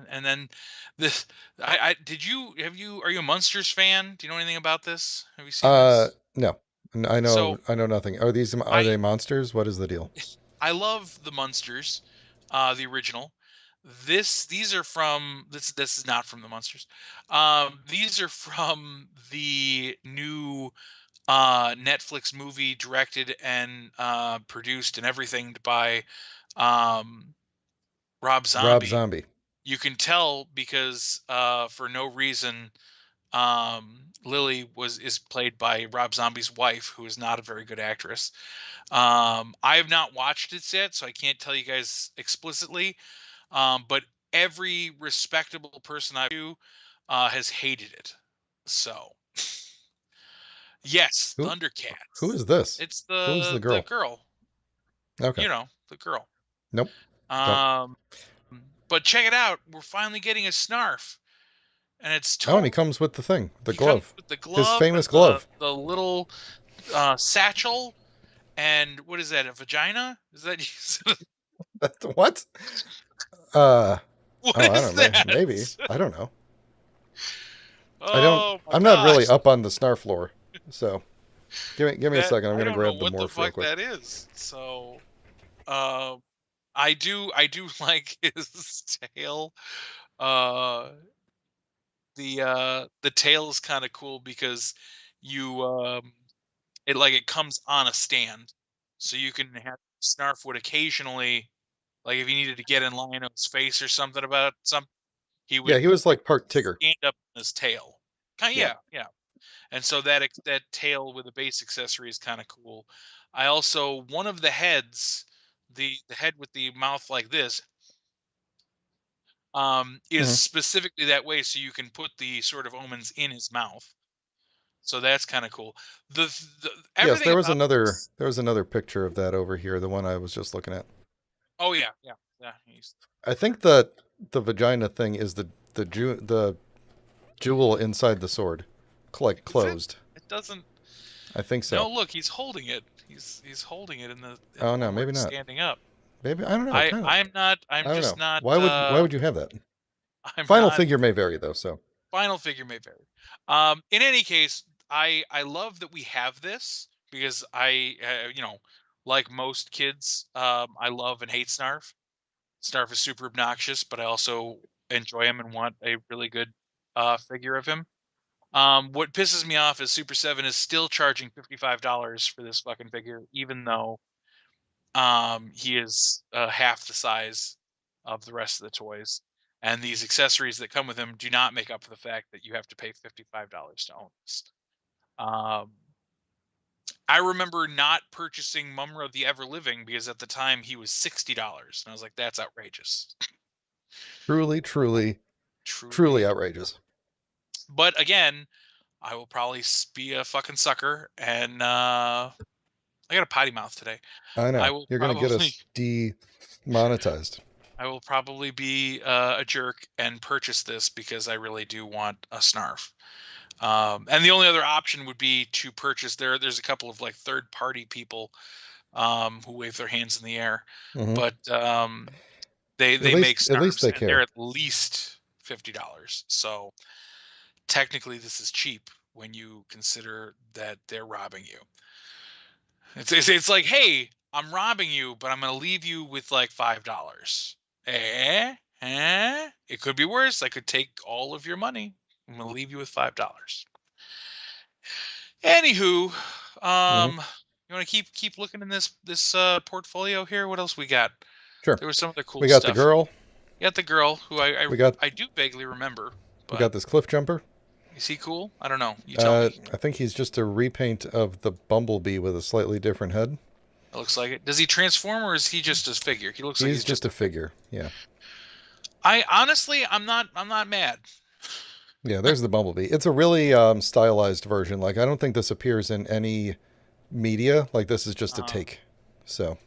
And then this, I did you have you are you a Munsters fan? Do you know anything about this? Have you seen this? No. I So know nothing. Are I they monsters? What is the deal? I love the Munsters, the original. These are from this is not from the Munsters. These are from the new Netflix movie directed and produced and everything by um, Rob Rob Zombie. Zombie. You can tell because for no reason Lily is played by Rob Zombie's wife, who is not a very good actress. I have not watched it yet, so I can't tell you guys explicitly. But every respectable person I do has hated it. So yes, Who who Thundercats. is this? It's Who is the the girl? girl, Okay. the girl. Nope. Don't. Um, but check it out. We're finally getting a Snarf, and it's Oh, and he totally. comes with the thing, the He comes glove. with the His glove and famous the glove. the little satchel, and what is that? A vagina? Is that What? Uh what oh, I is don't know. that? Maybe. I don't know. I don't Oh my I'm not really gosh! up on the Snarf lore. So, give me a That second. I'm I going to don't know grab the what the morph real fuck quick. that is. So, uh, I do like his tail. Uh, the tail is kind of cool because you it comes on a stand, so you can have Snarf would occasionally, like if he needed to get in line on his face or something about something, he Yeah, would he was like part Tigger. stand up on his tail. Kind Yeah. yeah, yeah. And so that tail with a base accessory is kind of cool. I also one of the heads, the head with the mouth like this, is Hmm. specifically that way so you can put the sort of omens in his mouth. So that's kind of cool. The Yes, everything about this. there was another picture of that over here, the one I was just looking at. Oh yeah, yeah, yeah. I think that the vagina thing is the Jewel inside the sword. Like Is it? closed. It doesn't. I think No, so. look, he's holding it. He's holding it in the Oh no, one where maybe he's not. standing up. Maybe I don't know. Kind of. I'm not. I'm I don't just know. not. Why would you have that? I'm Final not. figure may vary though. So. Final figure may vary. In any case, I love that we have this because like most kids, I love and hate Snarf. Snarf is super obnoxious, but I also enjoy him and want a really good figure of him. What pisses me off is Super 7 is still charging $55 for this fucking figure, even though he is half the size of the rest of the toys. And these accessories that come with him do not make up for the fact that you have to pay $55 to own this. Um, I remember not purchasing Mumra the Ever Living because at the time he was $60. And I was like, that's outrageous. Truly, truly, truly Truly. outrageous. But again, I will probably be a fucking sucker. And I got a potty mouth today. I I know. will You're gonna get probably us demonetized. I will probably be a jerk and purchase this because I really do want a Snarf. And the only other option would be to purchase there's a couple of like third party people who wave their hands in the air, Hmm. but At they make least Snarfs they and they're care. at least $50. So technically this is cheap when you consider that they're robbing you. It's like, hey, I'm robbing you, but I'm gonna leave you with like $5. It could be worse. I could take all of your money. I'm gonna leave you with $5. Anywho, Hmm. you want to keep looking in this portfolio here? What else we got? Sure. There was some other We cool got the stuff. girl. You got the girl who We got I do vaguely remember, we but got this cliff jumper. is he cool? I don't know. You tell me. I think he's just a repaint of the bumblebee with a slightly different head. It looks like it. Does he transform or is he just a figure? He looks like He's he's just just a a figure. figure. Yeah. I honestly, I'm not mad. Yeah, there's the bumblebee. It's a really stylized version. Like I don't think this appears in any media. Like this is just a Uh, take. So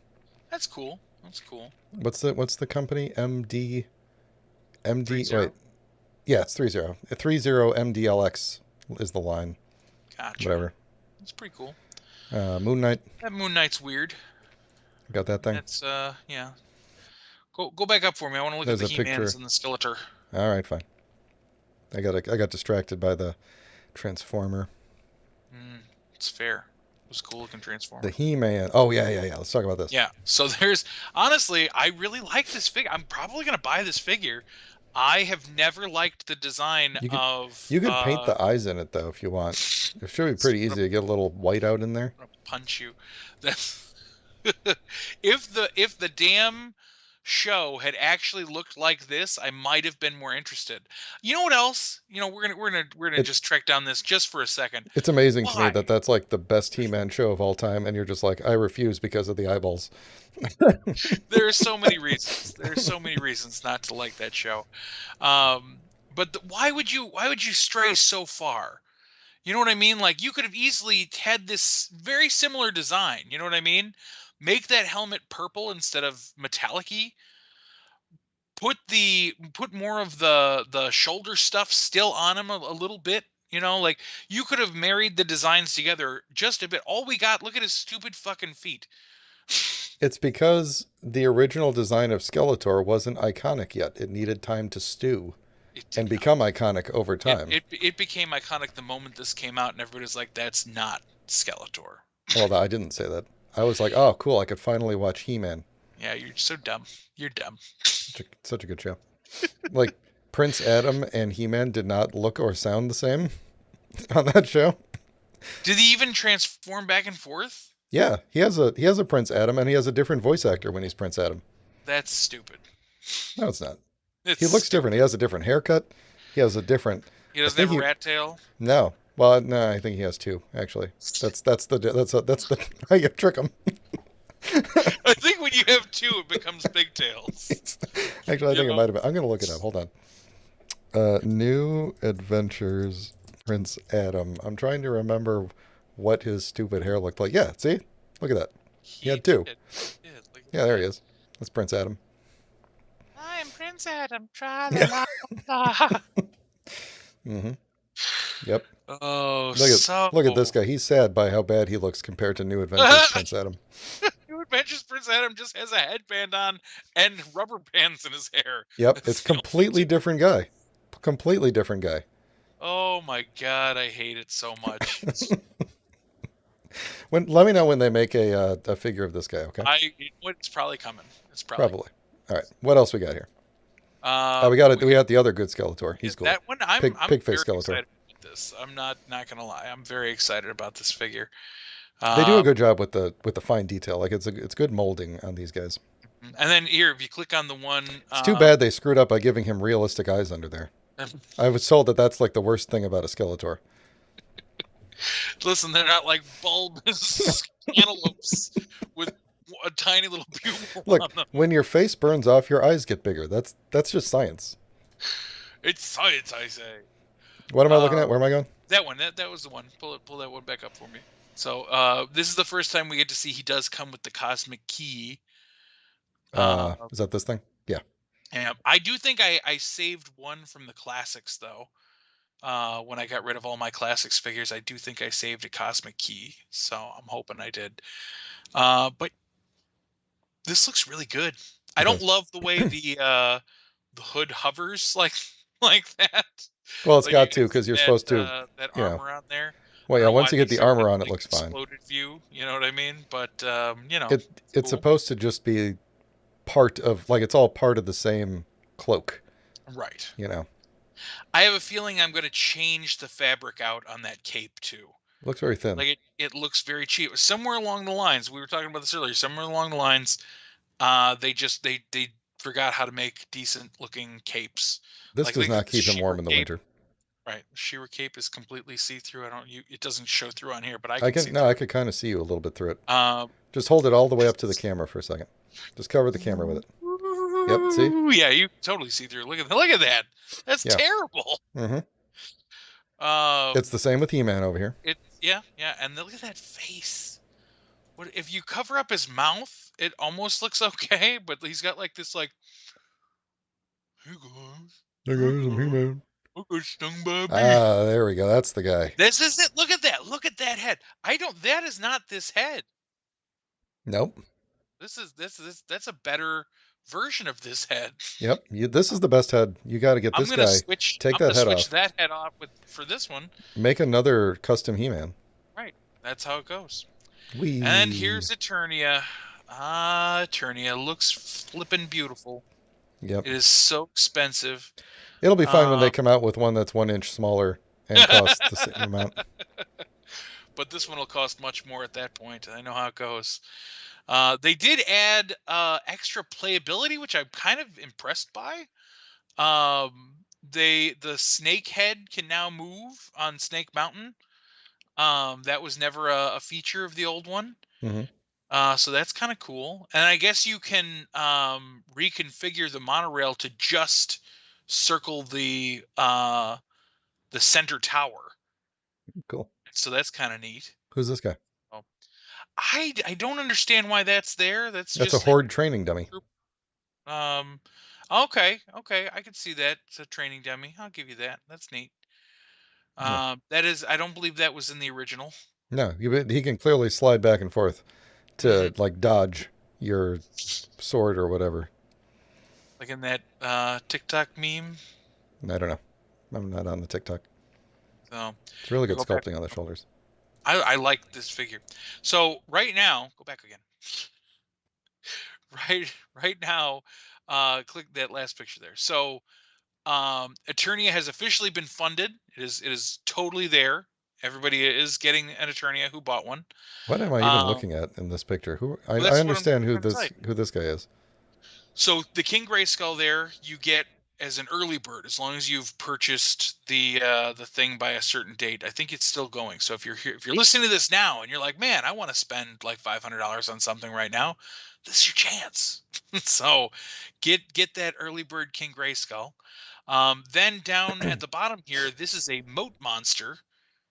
that's cool. That's cool. what's the company? Three MD. Wait, zero. yeah, it's 30. 30 MDLX is the line. Gotcha. Whatever. That's pretty cool. Moon Knight. That Moon Knight's weird. Got that thing. That's yeah. Go back up for me. I want to look at There's the a He-Mans picture. and the Skeletor. All right, fine. I got distracted by the Transformer. It's fair. It was a cool looking The Transformer. He-Man. Oh yeah. Let's talk about this. Yeah. So there's honestly, I really like this figure. I'm probably gonna buy this figure. I have never liked the design You could of you could paint the eyes in it though if you want. It should be pretty I'm easy to get a little white out in there. gonna punch you. That's if the damn show had actually looked like this, I might have been more interested. You know what else? We're gonna It just trek down this just for a second. it's amazing to me Why? that that's like the best He-Man show of all time, and you're just like I refuse because of the eyeballs. There are so many reasons. There are so many reasons not to like that show. But why would you stray so far? You know what I mean? Like you could have easily had this very similar design. You know what I mean? Make that helmet purple instead of metallic-y. Put more of the shoulder stuff still on him a little bit. You know, like you could have married the designs together just a bit. All we got, look at his stupid fucking feet. It's because the original design of Skeletor wasn't iconic yet. It needed time to stew It and did not. become iconic over time. It became iconic the moment this came out, and everybody's like, "That's not Skeletor." Well, I didn't say that. I was like, oh, cool. I could finally watch He-Man. Yeah, you're so dumb. You're dumb. Such a good show. Like Prince Adam and He-Man did not look or sound the same on that show. Did he even transform back and forth? Yeah, he has a Prince Adam and he has a different voice actor when he's Prince Adam. That's stupid. No, it's not. It's He looks stupid. different. He has a different haircut. He has a different. He I doesn't think have a he rat tail. no. Well, no, I think he has two actually. That's the how you trick him. I think when you have two, it becomes pigtails. Actually, I You think it know? might have been. I'm gonna look it up. Hold on. New Adventures Prince Adam. I'm trying to remember what his stupid hair looked like. Yeah, see, look at that. He He had two. did. He did. Look Yeah, at there that. he is. That's Prince Adam. I am Prince Adam. Tra la Yeah. la la. Mm-hmm. Yep. Oh, Look at so look at this guy. He's sad by how bad he looks compared to New Adventures Prince Adam. New Adventures Prince Adam just has a headband on and rubber bands in his hair. Yep, it's That's the only completely difference. different guy. Completely different guy. Oh my god, I hate it so much. When let me know when they make a figure of this guy, okay? It's probably coming. It's probably. Probably. All right. What else we got here? Um, we We got got the other good Skeletor. yeah, He's cool. that one. I'm Pig face very Skeletor. excited about this. I'm not gonna lie. I'm very excited about this figure. They do a Um, good job with the fine detail. Like it's good molding on these guys. and then here, if you click on the one, It's too bad they screwed up by giving him realistic eyes under there. I was told that that's like the worst thing about a Skeletor. listen, they're not like bulbous cantaloupes with a tiny little pupil Look, on them. when your face burns off, your eyes get bigger. That's just science. It's science, I say. What am I looking Uh, at? Where am I going? that one, that was the one. Pull that one back up for me. So this is the first time we get to see he does come with the cosmic key. Uh, Is that this thing? Yeah. and I do think I saved one from the classics though. When I got rid of all my classics figures, I do think I saved a cosmic key. So I'm hoping I did. But this looks really good. I It don't does. love the way the hood hovers like like that. Well, it's Like you got to can see because you're supposed to, that you know. armor on there. Well, I yeah. don't know Once why you they get the served armor it on, it like looks fine. exploded view. You know what I mean? But you know, It's cool. supposed to just be part of like it's all part of the same cloak. Right. You know. I have a feeling I'm going to change the fabric out on that cape too. It looks very thin. Like it looks very cheap. Somewhere along the lines, we were talking about this earlier. Somewhere along the lines, they forgot how to make decent looking capes. This Like does not the keep him She-Ra warm in the cape, winter. right? The She-Ra cape is completely see through. I don't you it doesn't show through on here, but I I can can see no, I through. could kind of see you a little bit through it. Um, Just hold it all the way up to the camera for a second. Just cover the camera with it. Yep. See? yeah, you totally see through. Look at that. That's Yeah. terrible. Mm-hmm. Um, It's the same with He-Man over here. yeah, and look at that face. What if you cover up his mouth? It almost looks okay, but he's got like this like, hey guys, There hey goes some guys, He-Man. I got stung by a bee. Ah, there we go. That's the guy. This is it. Look at that. Look at that head. I don't. That is not this head. Nope. That's a better version of this head. Yep. This is the best head. You got to get I'm this gonna guy. switch. Take I'm gonna that head switch off. that head off with for this one. Make another custom He-Man. Right. That's how it goes. And Wee. here's Eternia. Ah, Eternia looks flippin' beautiful. Yep. It is so expensive. It'll be fine when they Um, come out with one that's 1 inch smaller and costs the same amount. but this one will cost much more at that point. I know how it goes. They did add extra playability, which I'm kind of impressed by. The snake head can now move on Snake Mountain. That was never a feature of the old one. Mm-hmm. So that's kind of cool. And I guess you can reconfigure the monorail to just circle the center tower. Cool. So that's kind of neat. Who's this guy? Oh, I don't understand why that's there. That's That's a just like Horde training dummy. um okay, I could see that. It's a training dummy. I'll give you that. That's neat. Yeah. That is I don't believe that was in the original. No, he can clearly slide back and forth Hmm. to like dodge your sword or whatever. Like in that TikTok meme. I don't know. I'm not on the TikTok. So It's really good go back. sculpting on the shoulders. I like this figure. So right now, go back again. Right now, click that last picture there. So Eternia has officially been funded. It is totally there. Everybody is getting an Eternia who bought one. What am I even Um, looking at in this picture? well, I that's what I'm understand trying to say. who this guy is. So the King Grayskull there, you get as an early bird, as long as you've purchased the thing by a certain date. I think it's still going. So if you're here, if you're listening to this now and you're like, man, I want to spend like $500 on something right now, this is your chance. So get that early bird King Grayskull. Then down at the bottom here, this is a moat monster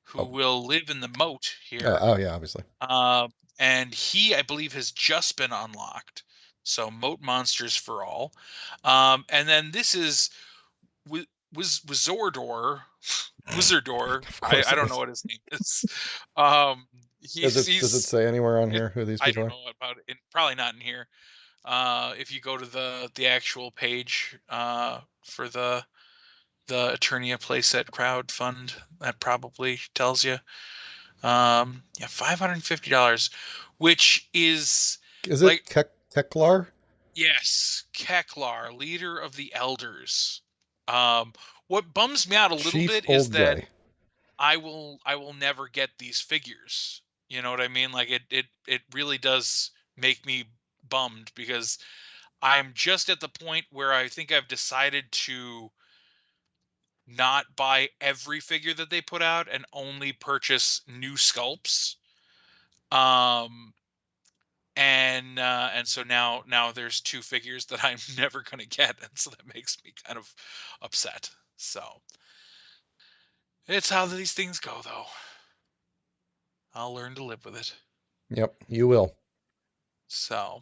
who Oh, will live in the moat here. oh yeah, obviously. Uh, and he, I believe, has just been unlocked. So moat monsters for all. And then this is was Zordor Wizardor. Of I course I it don't know is. what his name is. Um, Does it say anywhere on here who these I people don't are? know about it. Probably not in here. If you go to the actual page for the Eternia playset crowdfund, that probably tells you. Yeah, $550, which is Is like, it Keklar? yes, Keklar, leader of the elders. Um, what bums me out a little Chief bit is old that guy. I will never get these figures. You know what I mean? Like it really does make me bummed because I'm just at the point where I think I've decided to not buy every figure that they put out and only purchase new sculpts. Um and so now there's two figures that I'm never going to get, and so that makes me kind of upset. So, it's how these things go though. I'll learn to live with it. Yep, you will. So,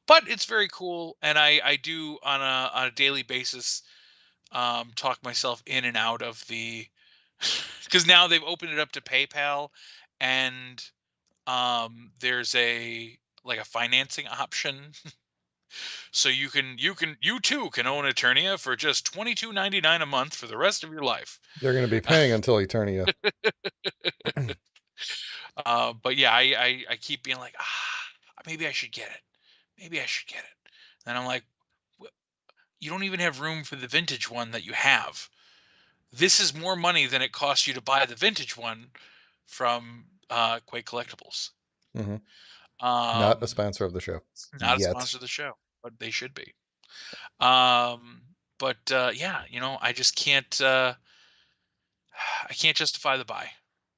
but it's very cool, and I do on a daily basis talk myself in and out of the because now they've opened it up to PayPal, and there's a like a financing option, so you too can own Eternia for just $22.99 a month for the rest of your life. You're going to be paying until Eternia. But yeah, I keep being like, maybe I should get it. Maybe I should get it. And I'm like, you don't even have room for the vintage one that you have. This is more money than it costs you to buy the vintage one from Quake Collectibles. Hmm. Not a Um, sponsor of the show Not a yet. sponsor of the show, but they should be. Um, but yeah, I just can't. I can't justify the buy.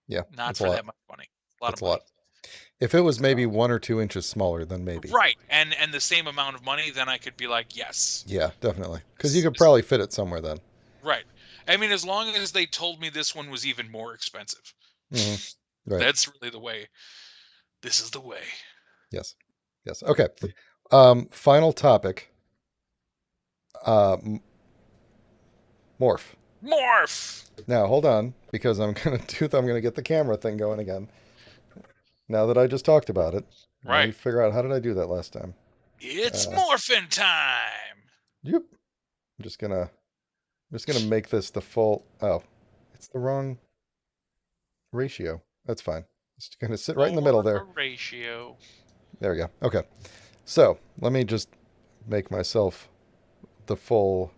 Yeah, Not it's a for lot. that much money. A lot of It's a money. lot. If it was maybe So 1 or 2 inches smaller, then maybe. right, and the same amount of money, then I could be like, yes, Yeah, definitely. Because you this, could this probably fit it somewhere then. right. I mean, as long as they told me this one was even more expensive, Hmm. Right. that's really the way. This is the way. Yes. Yes. Okay. Final topic. Morph. Morph. Now hold on, because I'm gonna get the camera thing going again. Now that I just talked about it, let me Right. figure out how did I do that last time. It's Uh, morphin' time. yep. I'm just gonna make this the full. Oh, it's the wrong ratio. That's fine. It's gonna sit right in the middle there. More ratio. There we go. Okay. So let me just make myself the full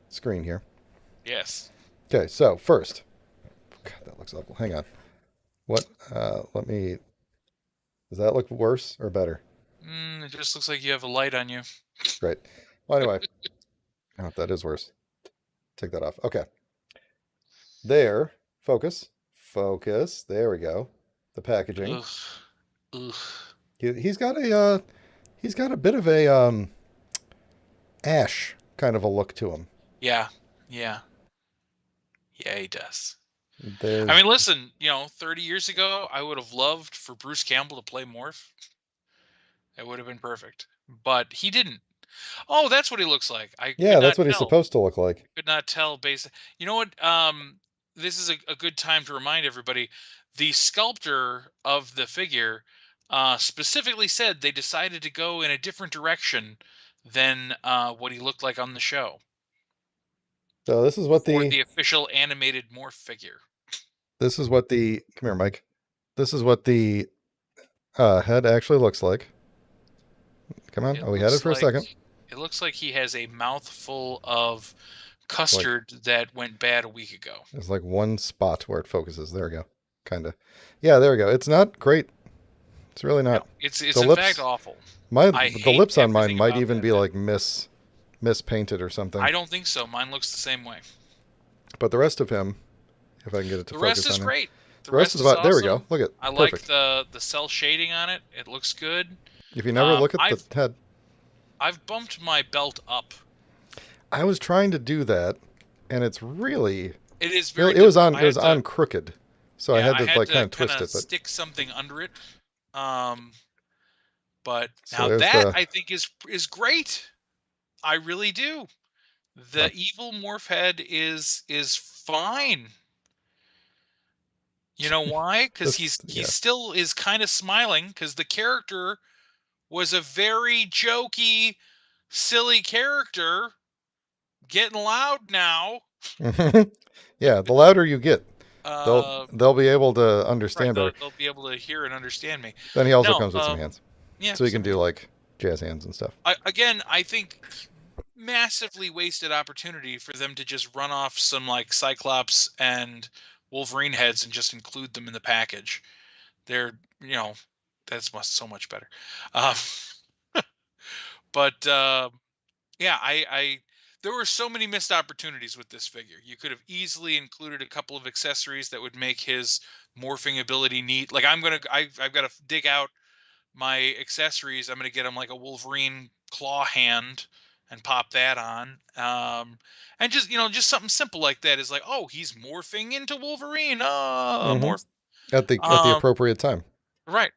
screen here. Yes. Okay. So first, God, that looks awful. Hang on. What? Let me. Does that look worse or better? It just looks like you have a light on you. Great. Well, anyway. Oh, that is worse. Take that off. Okay. There. Focus. Focus. There we go. The packaging. Ugh. Ugh. He's got a bit of a ash kind of a look to him. Yeah. Yeah. Yeah, he does. I There's mean, listen, 30 years ago, I would have loved for Bruce Campbell to play Morph. It would have been perfect. But he didn't. Oh, that's what he looks like. I could Yeah, that's not what he's tell. supposed to look like. Could not tell based. You know what? This is a good time to remind everybody. The sculptor of the figure specifically said they decided to go in a different direction than what he looked like on the show So for the official animated Morph figure. come here, Mike. This is what the head actually looks like. Come on. It Oh, we had it looks for a like second. it looks like he has a mouthful of It's like custard that went bad a week ago. there's like one spot where it focuses. There we go. Kind of. Yeah, there we go. It's not great. It's really No, not. it's The in fact lips, awful. I the hate lips on mine everything might about even that be head. like mispainted or something. I don't think so. Mine looks the same way. But the rest of him, if I can get it to The rest focus is on him, great. The the rest of rest the is body. There we go. awesome. Look at I like perfect. the cell shading on it. It looks good. If you never look at the I've head, I've bumped my belt up. I was trying to do that, and it's really It is very it was difficult. on it was on crooked, so I Yeah, had I to had like kind to of kind twist of it. But stick something under it. Um, but so now there's that the I think is great. I really do. The evil morph head is fine. You know why? Because This, he yeah. still is kind of smiling because the character was a very jokey, silly character. Getting loud now. Yeah, the louder you get, they'll Uh, they'll be able to right. understand better. They'll be able to hear and understand me. Then he also No. comes with some hands, Yeah. so you can Some do like jazz hands and stuff. again, I think massively wasted opportunity for them to just run off some like Cyclops and Wolverine heads and just include them in the package. They're, you know, that's so much better. Um, but yeah, I there were so many missed opportunities with this figure. You could have easily included a couple of accessories that would make his morphing ability neat. Like I've got to dig out my accessories. I'm gonna get him like a Wolverine claw hand and pop that on. And just just something simple like that is like, oh, he's morphing into Wolverine. Hmm. Morph. At the Um, appropriate time, right.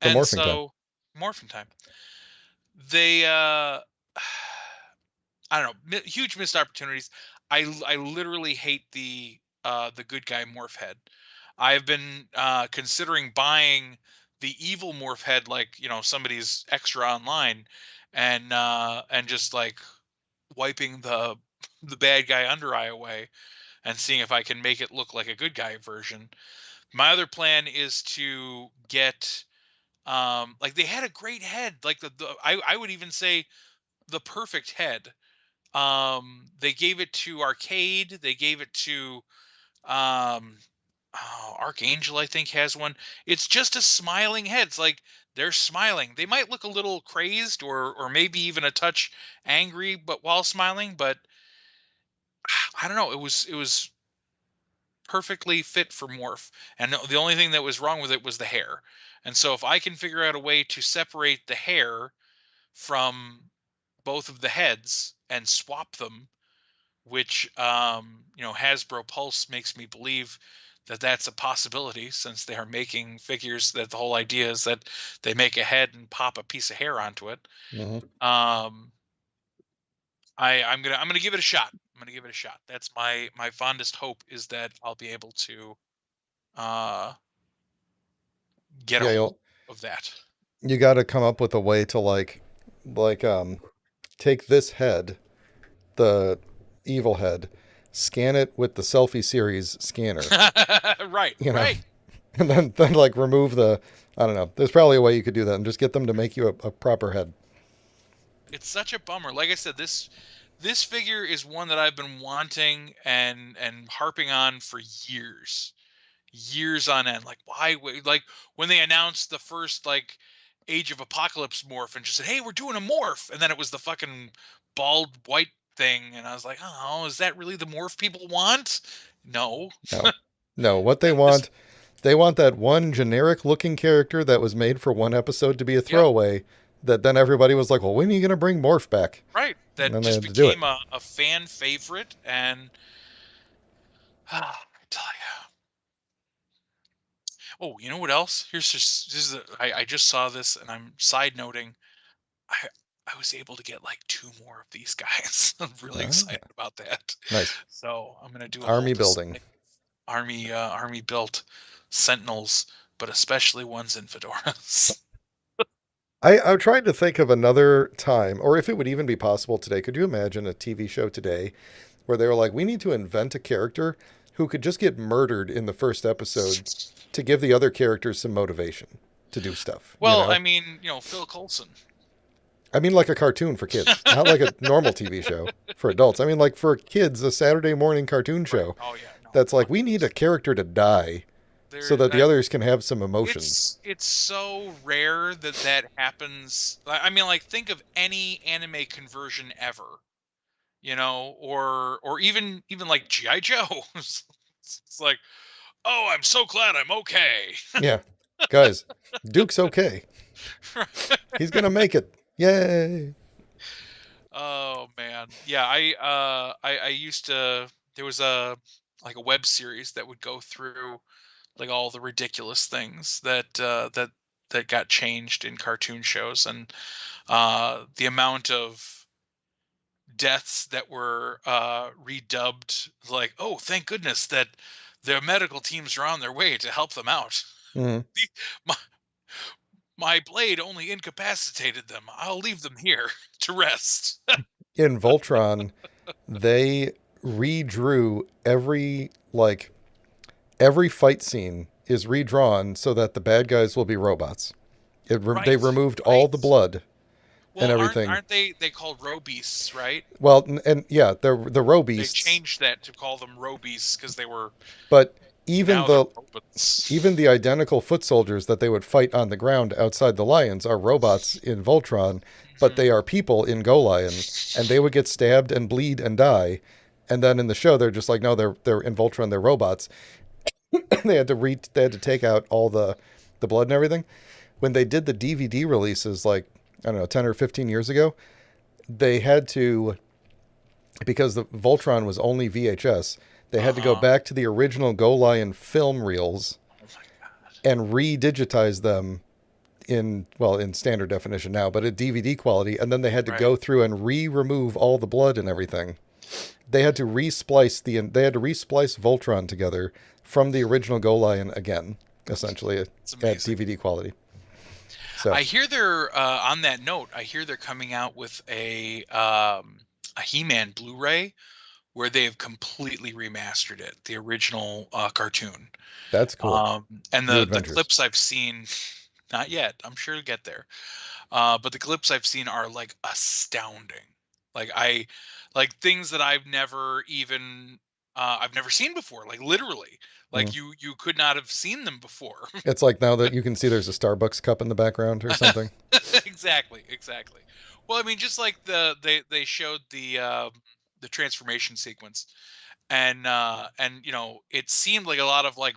the And morphing time. so morphing time. They I don't know, huge missed opportunities. I literally hate the good guy morph head. I've been considering buying the evil morph head, like somebody's extra online, and just like wiping the bad guy under eye away and seeing if I can make it look like a good guy version. My other plan is to get like they had a great head, like I would even say the perfect head. They gave it to Arcade. They gave it to um, Archangel. I think has one. It's just a smiling head. It's like they're smiling. They might look a little crazed or maybe even a touch angry, but while smiling. But I don't know. It was perfectly fit for Morph, and the only thing that was wrong with it was the hair. And so if I can figure out a way to separate the hair from both of the heads and swap them, which Hasbro Pulse makes me believe that that's a possibility since they are making figures that the whole idea is that they make a head and pop a piece of hair onto it. Hmm. um I'm gonna give it a shot. I'm gonna give it a shot. That's my fondest hope, is that I'll be able to uh get a Yeah, hold of that. you got to come up with a way to like take this head, the evil head, scan it with the selfie series scanner, Right, you know, right. and then like remove the. I don't know. There's probably a way you could do that and just get them to make you a proper head. It's such a bummer. Like I said, this figure is one that I've been wanting and harping on for years on end. Like like when they announced the first like Age of Apocalypse morph and just said, "Hey, we're doing a morph," and then it was the fucking bald white thing, and I was like, "Oh, is that really the morph people want?" No. No, no. What And they want that one generic looking character that was made for one episode to be a yep, throwaway. That then everybody was like, well, when are you gonna bring Morph back? right. And That then they just had to do it. became a fan favorite, and I tell you. Oh, you know what else? I just saw this and I'm side noting. I I was able to get like two more of these guys. I'm really Ah, excited about that. nice. So I'm gonna do a whole Army building. display army built Sentinels, but especially ones in fedoras. I'm trying to think of another time, or if it would even be possible today. Could you imagine a TV show today where they were like, we need to invent a character who could just get murdered in the first episode to give the other characters some motivation to do stuff, you Well, I know? mean, Phil Coulson. I mean, like a cartoon for kids, not like a normal TV show for adults. I mean, like for kids, a Saturday morning cartoon Right. show Oh yeah, no. that's like, we need a character to die so There that the others can have some emotions. it's so rare that that happens. I mean, like think of any anime conversion ever, or even like GI Joe. It's like, oh, I'm so glad I'm okay. Yeah. Guys, Duke's okay. He's going to make it. Yay. Oh man, yeah. I used to. There was a like a web series that would go through like all the ridiculous things that got changed in cartoon shows, and the amount of deaths that were redubbed, like, oh, thank goodness that the medical teams are on their way to help them out. Mhm. my, my blade only incapacitated them. I'll leave them here to rest. In Voltron, they redrew every fight scene is redrawn so that the bad guys will be robots. They Right, removed all the right. blood and Well, aren't everything. aren't they called robeasts, right? Well, and yeah, the row They beasts, changed that to call them robeasts because they were but even now they're the even robots. the identical foot soldiers that they would fight on the ground outside the lions are robots in Voltron, but Mhm. they are people in Go Lion, and they would get stabbed and bleed and die. And then in the show, they're just like, no, they're in Voltron, they're robots. They had to take out all the blood and everything. When they did the DVD releases, like I don't know, 10 or 15 years ago, they had to because the Voltron was only VHS. They had to go Uh-huh. back to the original Go Lion film reels Oh my god. and re-digitize them in standard definition now, but at DVD quality, and then they had to Right. go through and re-remove all the blood and everything. They had to resplice Voltron together from the original Go Lion again, essentially It's at amazing. DVD quality. So I hear they're on that note, I hear they're coming out with a He-Man Blu-ray where they have completely remastered it, the original cartoon. that's cool. And New the Adventures. clips I've seen, not yet. I'm sure to get there. But the clips I've seen are like astounding. Like things that I've never seen before. Like literally, Mm. like you could not have seen them before. It's like now that you can see there's a Starbucks cup in the background or something. Exactly, exactly. Well, I mean, just like they showed the transformation sequence, and it seemed like a lot of like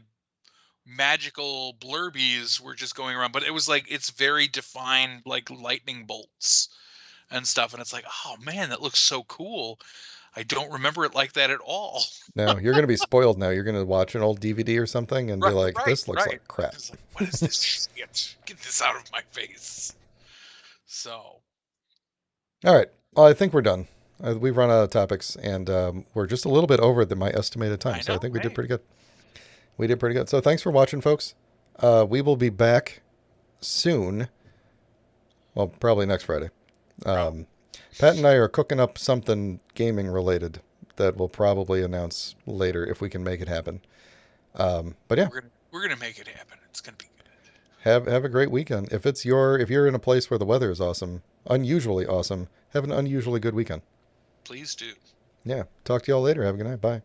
magical blurbies were just going around, but it was like it's very defined, like lightning bolts and stuff, and it's like, oh man, that looks so cool. I don't remember it like that at all. No, you're going to be spoiled now. You're going to watch an old DVD or something and be Right, like, right, this looks right. like crap. It's like, what is this shit? Get this out of my face. So All right. Well, I think we're done. We've run out of topics and we're just a little bit over my estimated time. I So I know, think we did hey. pretty good. We did pretty good. So thanks for watching, folks. We will be back soon. Well, probably next Friday. Probably. Um, Pat and I are cooking up something gaming related that we'll probably announce later if we can make it happen. But yeah, We're gonna make it happen. It's gonna be good. have a great weekend. If you're in a place where the weather is awesome, unusually awesome, have an unusually good weekend. Please do. Yeah. Talk to y'all later. Have a good night. Bye.